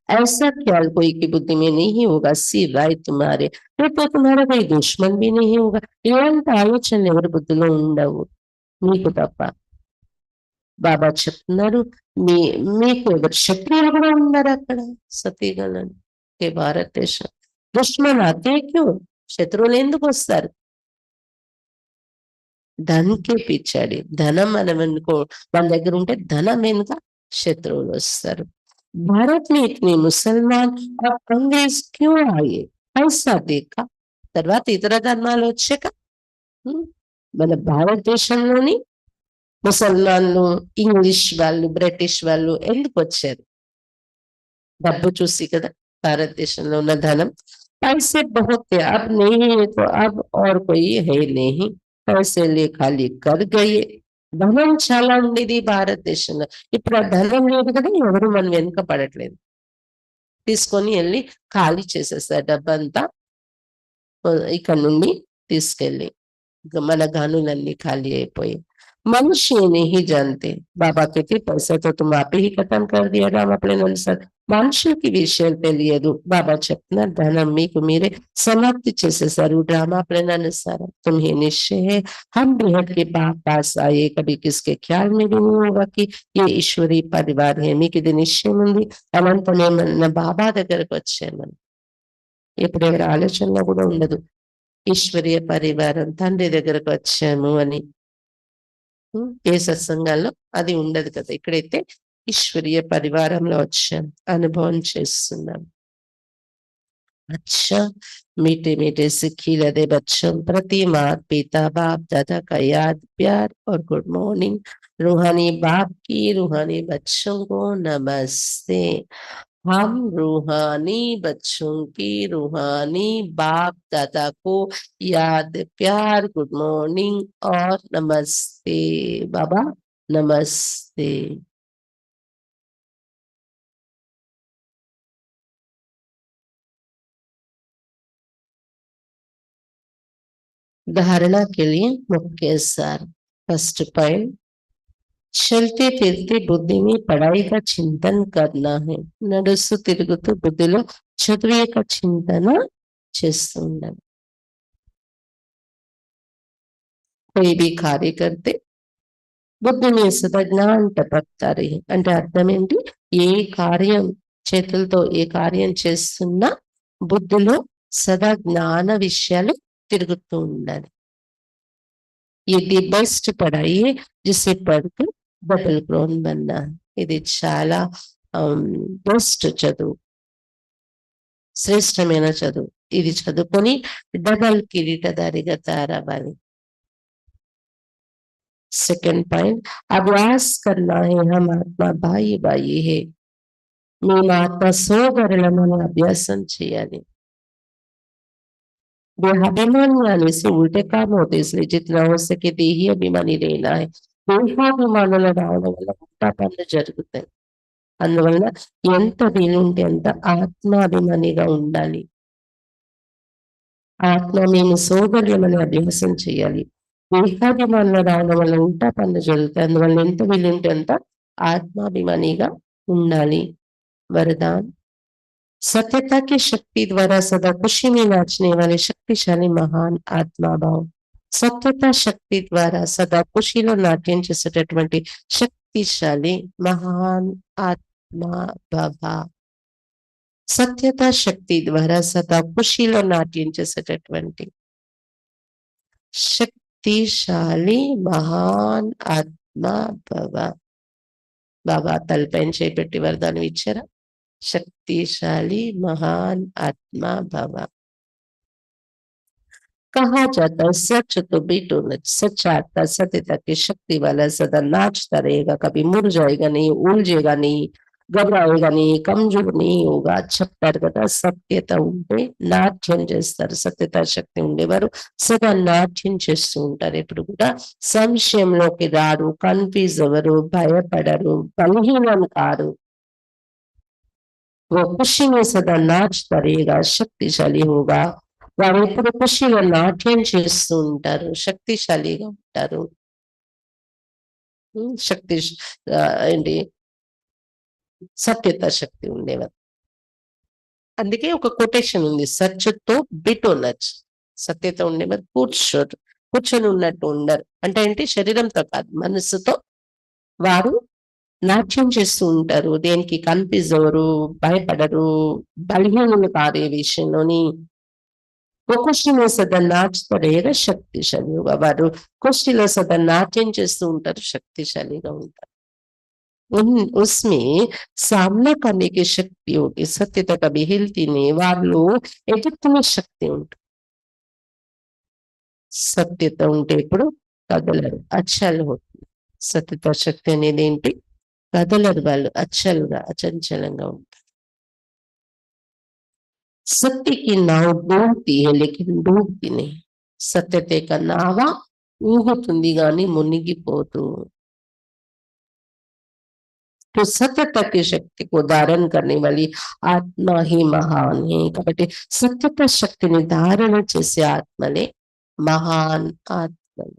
ऐसा ख्याल कोई की बुद्धि में नहीं होगा सिवाय तुम्हारे, तो तुम्हारा कोई दुश्मन भी नहीं होगा. ఇలాంటి ఆలోచనలు ఎవరి బుద్ధిలో ఉండవు మీకు తప్ప. బాబా చెప్తున్నారు మీకు ఎవరు శత్రువులు కూడా ఉన్నారు అక్కడ సతీగణను భారతదేశం. దుష్మన్ అతే క్యూ, శత్రువులు ఎందుకు వస్తారు? ధన్కే పిచ్చాడి. ధనం మనం అనుకో మన దగ్గర ఉంటే ధనం వెనుక శత్రువులు వస్తారు. भारत में इतने मुसलमान और अंग्रेज क्यों आए? ऐसा देखा. తర్వాత ఇతర ధర్మాలు వచ్చాక మన భారతదేశంలోని ముసల్మాన్లు, ఇంగ్లీష్ వాళ్ళు, బ్రిటిష్ వాళ్ళు ఎందుకు వచ్చారు? డబ్బు చూసి కదా. భారతదేశంలో ఉన్న ధనం पैसे बहुत थे, अब नहीं है तो अब और कोई है नहीं, पैसे ले खाली कर गए. ధనం చాలా ఉండేది భారతదేశంలో. ఇప్పుడు ఆ ధనం లేదు కదా, ఎవరు మనం వెనుక పడట్లేదు. తీసుకొని వెళ్ళి ఖాళీ చేసేస్తారు డబ్బంతా. ఇక్కడ నుండి తీసుకెళ్ళి మన గనులన్నీ ఖాళీ అయిపోయి. మనిషి नहीं जानते. బాబా कहते पैसा तो तुम आप ही खत्म कर दिया राम अपने अनुसार. మనుషులకి విషయాలు తెలియదు. బాబా చెప్తున్నారు ధనం మీకు మీరే సమాప్తి చేసేసారు డ్రామా ప్లాన్ అనుసారం. तुम्हें निश्चय है हम बेहद के बाप पास आए, कभी किसके ख्याल में भी नहीं होगा कि ये ईश्वरीय परिवार है. మీకు ఇది నిశ్చయం ఉంది, అనంతనే మన బాబా దగ్గరకు వచ్చామని. ఇప్పుడు ఎవరి ఆలోచనలో కూడా ఉండదు ఈశ్వరీయ పరివారం తండ్రి దగ్గరకు వచ్చాము అని. ఏ సత్సంగాల్లో అది ఉండదు కదా. ఇక్కడైతే ఈశ్వరీయ పరివారంలో వచ్చాం, అనుభవం చేస్తున్నాం. अच्छा मीठे मीठे से खिलते बच्चों प्रति माता पिता बाप दादा का याद प्यार और गुड मॉर्निंग. रूहानी बाप की रूहानी बच्चों को नमस्ते. हम रूहानी बच्चों की रूहानी बाप दादा को याद प्यार गुड मॉर्निंग और नमस्ते बाबा नमस्ते। धारणा के लिए मुख्य सार। फर्स्ट पॉइंट, చలితే తిరిగితే బుద్ధిని పढ़ाई का चिंतन करना है। నడుస్తూ తిరుగుతూ బుద్ధిలో చదువు యొక్క చింతన చేస్తూ ఉండాలి। कोई भी कार्य करते బుద్ధి में सदा ज्ञान टपकता रहे అంటే అర్థం ఏంటి? ఏ కార్యం చేతులతో ఏ కార్యం చేస్తున్నా బుద్ధిలో సదా జ్ఞాన విషయాలు తిరుగుతూ ఉండాలి। ఇది బెస్ట్ పढ़ाई है जिसे पढ़कर डबल क्रोन बनना। ఇది చాలా బెస్ట్ చదువు, శ్రేష్టమైన చదువు। ఇది చదువుకొని డబల్ కిరీటధారిగా తయారవ్వాలి। सेकंड पॉइंट, अभ्यास करना है हम आत्मा भाई भाई है। మేము ఆత్మ సోదరులమని అభ్యాసం చేయాలి। देहाभिमानी आने से उल्टे काम होते, इसलिए जितना हो सके देही अभिमानी रहना है। దేహాభిమానుల రావడం వల్ల ఉల్టా పనులు జరుగుతాయి। అందువల్ల ఎంత వీలుంటే అంత ఆత్మాభిమానిగా ఉండాలి। ఆత్మ మేము సోదరులమని అభ్యాసం చేయాలి। దేహాభిమానుల రావడం వల్ల ఉల్టా పనులు జరుగుతాయి। అందువల్ల ఎంత వీలుంటే అంత ఆత్మాభిమానిగా ఉండాలి। वरदान, सत्यता की शक्ति द्वारा सदा खुशी में नाचने वाले शक्तिशाली महान आत्मा भाव। సత్యత శక్తి ద్వారా సదా ఖుషిలో నాట్యం చేసేటటువంటి శక్తిశాలి మహాన్ ఆత్మ భవ। సత్యత శక్తి ద్వారా సదా ఖుషిలో నాట్యం చేసేటటువంటి శక్తిశాలి మహాన్ ఆత్మ భవ। బాబా తలపైన చేపెట్టి వరదానం ఇచ్చారా? शक्तिशाली महान आत्मा भव। कहा जाता है सच तो बीटो नच, सच आत्मा सत्यता की शक्ति वाला सदा नाचता रहेगा, कभी मुरझाएगा नहीं, उलझेगा नहीं, घबराएगा नहीं, कमजोर नहीं होगा। చెప్తారు కదా, సత్యత ఉంటే నాట్యం చేస్తారు। సత్యత శక్తి ఉండేవారు సదా నాట్యం చేస్తూ ఉంటారు। ఎప్పుడు కూడా సంశయంలోకి రారు, కన్ఫ్యూజ్ అవ్వరు, భయపడరు, బలహీనం కారు। वो खुशी में सदा नाचता रहेगा, शक्तिशाली होगा। వారు ఎప్పుడు ఖుషిగా నాట్యం చేస్తూ ఉంటారు, శక్తిశాలిగా ఉంటారు। శక్తి ఏంటి? సత్యత శక్తి ఉండేవారు। అందుకే ఒక కొటేషన్ ఉంది, సత్యతో బిటో నచ్। సత్యత ఉండేవారు కూర్చొని ఉన్నట్టు ఉండరు। అంటే ఏంటి? శరీరంతో కాదు, మనస్సుతో వారు నాట్యం చేస్తూ ఉంటారు। దేనికి కన్ఫ్యూజ్ అవ్వరు, భయపడరు, బలహీనులు కాదు ఏ విషయంలోని। కుషిలో సదా నాచుతా रहेगा, शक्तिशाली होगा। వారు కుషిలో సదా నాట్యం చేస్తూ ఉంటారు, శక్తిశాలిగా ఉంటారు। उसमें सामना करने की शक्ति होगी, सत्यता कभी हिलती नहीं। వాళ్ళు ఎదుర్కొనే శక్తి ఉంటుంది। సత్యత ఉంటే ఇప్పుడు కదలరు, అచల్ అవుతుంది। సత్యత శక్తి అనేది ఏంటి? కదలరు, వాళ్ళు అచల్గా అచంచలంగా ఉంటారు। सत्य की नाव डूबती है लेकिन डूबती नहीं। సత్యత యొక్క నావ ఊగుతుంది గాని మునిగిపోదు। तो सत्यता की शक्ति को धारण करने वाली आत्मा ही महान है। కాబట్టి సత్యత శక్తిని ధారణ చేసే ఆత్మలే మహాన్ ఆత్మలు।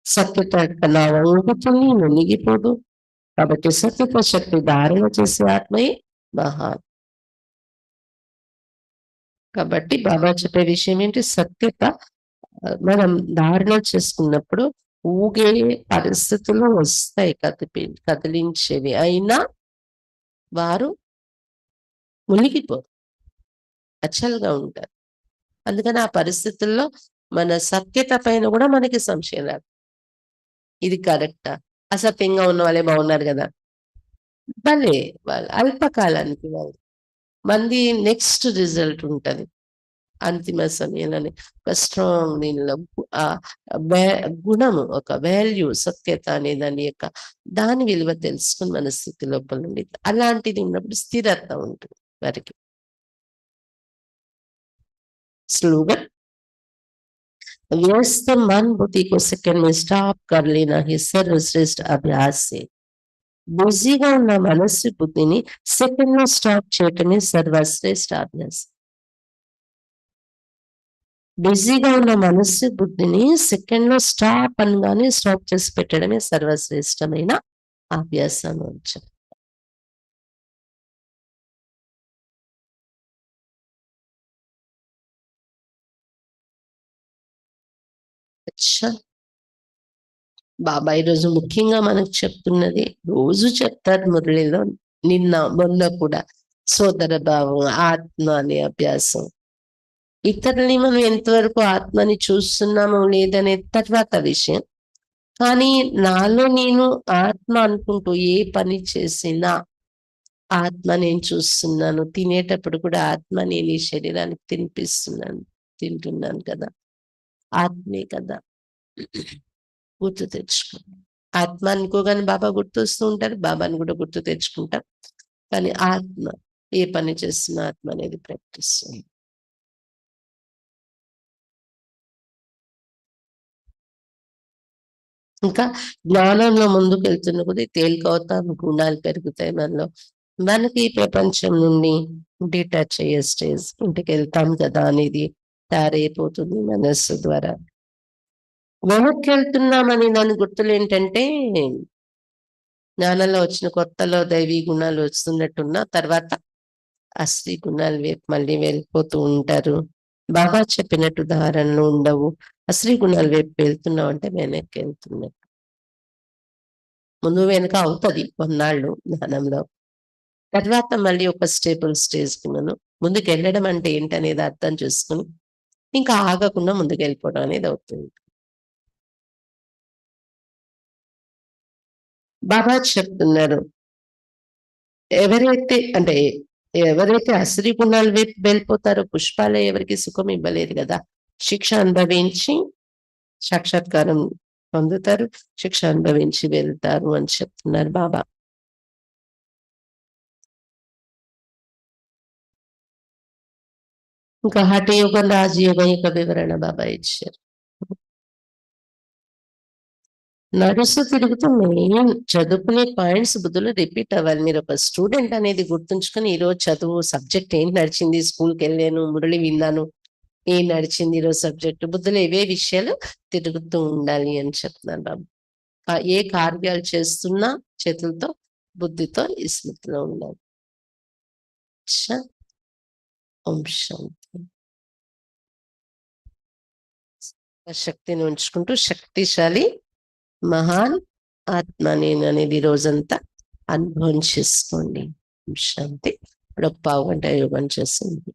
సత్యత యొక్క నావ ఊగుతుంది, మునిగిపోదు। కాబట్టి సత్యత శక్తి ధారణ చేసే ఆత్మయే మహాన్। కాబట్టి బాబా చెప్పే విషయం ఏంటి? సత్యత మనం ధారణ చేసుకున్నప్పుడు ఊగే పరిస్థితులు వస్తాయి, కదిలించేవి, అయినా వారు మునిగిపోరు, అచల్గా ఉంటారు। అందుకని ఆ పరిస్థితుల్లో మన సత్యత పైన కూడా మనకి సంశయం రాదు। ఇది కరెక్టా? అసత్యంగా ఉన్న వాళ్ళే బాగున్నారు కదా, భలే వాళ్ళు అల్పకాలానికి వాళ్ళు మంది నెక్స్ట్ రిజల్ట్ ఉంటది। అంతిమ సమయంలోనే ఒక స్ట్రాంగ్ దీనిలో గుణము, ఒక వాల్యూ, సత్యత అనే దాని యొక్క దాని విలువ తెలుసుకుని మన స్థితి లోపల నుండి అలాంటిది ఉన్నప్పుడు స్థిరత ఉంటుంది వారికి. स्लोगन, व्यस्त मन बुद्धि को सेकंड में स्टॉप कर लेना ही सर्वश्रेष्ठ अभ्यास से. బిజీగా ఉన్న మనస్సు బుద్ధిని సెకండ్ లో స్టాప్ చేయటమే సర్వశ్రేష్ఠ అభ్యాసం. బిజీగా ఉన్న మనస్సు బుద్ధిని సెకండ్ లో స్టాప్ అనగానే స్టాప్ చేసి పెట్టడమే సర్వశ్రేష్టమైన అభ్యాసం అని. బాబా ఈరోజు ముఖ్యంగా మనకు చెప్తున్నది, రోజు చెప్తారు మురళిలో, నిన్న మొన్న కూడా, సోదర భావం, ఆత్మ అనే అభ్యాసం. ఇతరులని మనం ఎంతవరకు ఆత్మని చూస్తున్నామో లేదనే తర్వాత విషయం. కానీ నాలో నేను ఆత్మ అనుకుంటూ ఏ పని చేసినా ఆత్మ నేను చూస్తున్నాను. తినేటప్పుడు కూడా ఆత్మ నేను ఈ శరీరానికి తింటున్నాను కదా, ఆత్మే కదా గుర్తు తెచ్చుకోండి. ఆత్మ అనుకోగానే బాబా గుర్తొస్తూ ఉంటారు, బాబాని కూడా గుర్తు తెచ్చుకుంటాం. కానీ ఆత్మ ఏ పని చేస్తున్న ఆత్మ అనేది ప్రకటిస్తుంది. ఇంకా జ్ఞానంలో ముందుకు వెళ్తున్న కొద్దీ తేలికవుతాం, గుణాలు పెరుగుతాయి మనలో. మనకి ఈ ప్రపంచం నుండి డిటాచ్ అయ్యే స్టేజ్, ఇంటికి వెళ్తాం కదా అనేది తయారైపోతుంది మనస్సు ద్వారా. వెనక్కి వెళ్తున్నామని దాని గుర్తులు ఏంటంటే, జ్ఞానంలో వచ్చిన కొత్తలో దైవీ గుణాలు వస్తున్నట్టున్నా తర్వాత అశ్రీ గుణాలు వైపు మళ్ళీ వెళ్ళిపోతూ ఉంటారు. బాబా చెప్పినట్టు ఉదాహరణలు ఉండవు. అశ్రీ గుణాల వైపు వెళ్తున్నాం అంటే వెనక్కి వెళ్తున్నట్టు. ముందు వెనక అవుతుంది కొన్నాళ్ళు జ్ఞానంలో, తర్వాత మళ్ళీ ఒక స్టేబుల్ స్టేజ్కి మనం ముందుకు వెళ్ళడం అంటే ఏంటనేది అర్థం చేసుకుని ఇంకా ఆగకుండా ముందుకు వెళ్ళిపోవడం అనేది అవుతుంది. బాబా చెప్తున్నారు, ఎవరైతే అశ్రీ గుణాల వైపు వెళ్ళిపోతారో, పుష్పాలే ఎవరికి సుఖం ఇవ్వలేదు కదా, శిక్ష అనుభవించి సాక్షాత్కారం పొందుతారు, శిక్ష అనుభవించి వెళ్తారు అని చెప్తున్నారు బాబా. ఇంకా హఠయోగం, రాజయోగం యొక్క వివరణ బాబా ఇచ్చారు. నడుస్తూ తిరుగుతూ మెయిన్ చదువుకునే పాయింట్స్ బుద్ధులు రిపీట్ అవ్వాలి. మీరు ఒక స్టూడెంట్ అనేది గుర్తుంచుకొని, ఈరోజు చదువు సబ్జెక్ట్ ఏంటి నడిచింది, స్కూల్కి వెళ్ళాను, మురళి విన్నాను, ఏం నడిచింది ఈరోజు సబ్జెక్టు, బుద్ధులు ఇవే విషయాలు తిరుగుతూ ఉండాలి అని చెప్తున్నాను బాబు. ఏ కార్యాలు చేస్తున్నా చేతులతో, బుద్ధితో ఈ స్మృతిలో ఉండాలి. ఓం శాంతి. శక్తిని ఉంచుకుంటూ శక్తిశాలి మహాన్ ఆత్మ నేను అనేది రోజంతా అనుభవం చేసుకోండి. శాంతి. ఇప్పుడు ఒక 1/2 గంట యోగం చేసింది.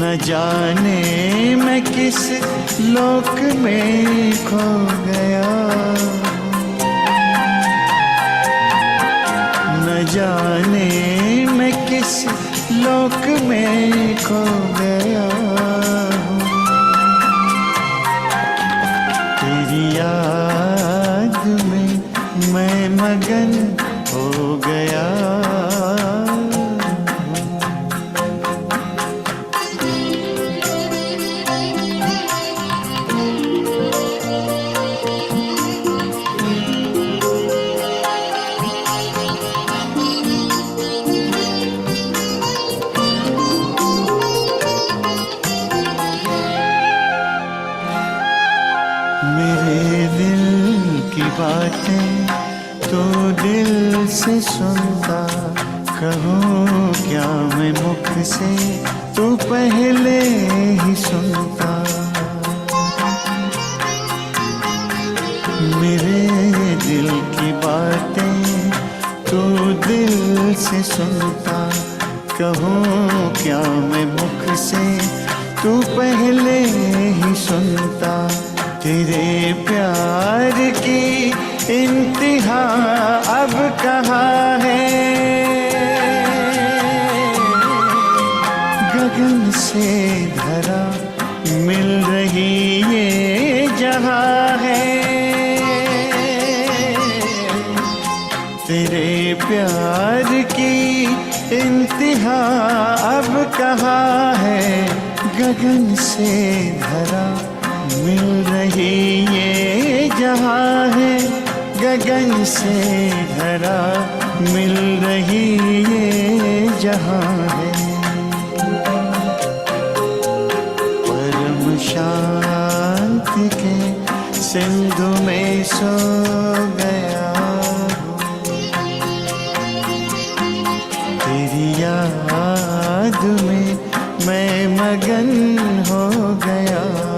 न जाने मैं किस लोक में खो गया, न जाने मैं मैं किस लोक में खो गया हूँ। तेरी याद में मैं मगन हो गया हूँ। मेरे दिल की बातें तो दिल से सुनता, कहूँ क्या मैं मुख से तू पहले ही सुनता। मेरे दिल की बातें तो दिल से सुनता, कहूँ क्या मैं मुख से तू पहले ही सुनता। तेरे प्यार की इंतहा अब कहाँ है, गगन से धरा मिल रही ये जहाँ है। तेरे प्यार की इंतहा अब कहाँ है, गगन से धरा मिल रही ये जहाँ है। गगन से धरा मिल रही ये जहाँ है। परम शांति के सिंधु में सो गया हूँ। तेरी याद में मैं मगन हो गया हूँ।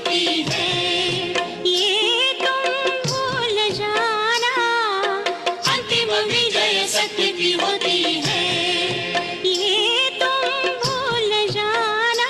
होती है, ये तुम भूल जाना, अंतिम विजय सत्य की होती है, ये तुम भूल जाना।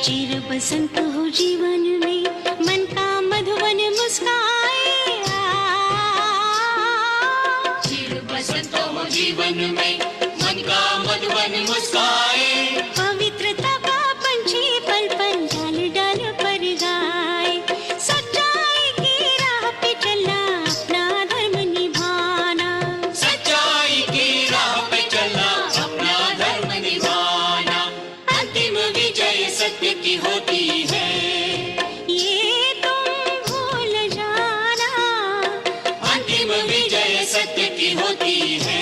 चिर बसंत हो जीवन में, मन का मधुवन मुस्काए, चिर बसंत हो जीवन में, मन का मधुवन मुस्काए, पवित्रता का पंछी पल पल डाल डाल पर गाए, सच्चाई की राह पे चलना, अपना धर्म निभाना, सच्चाई की राह पे चलना, अपना धर्म निभाना, अंतिम विजय सत्य की होती है, ये तुम भूल जाना, अंतिम विजय सत्य की होती है।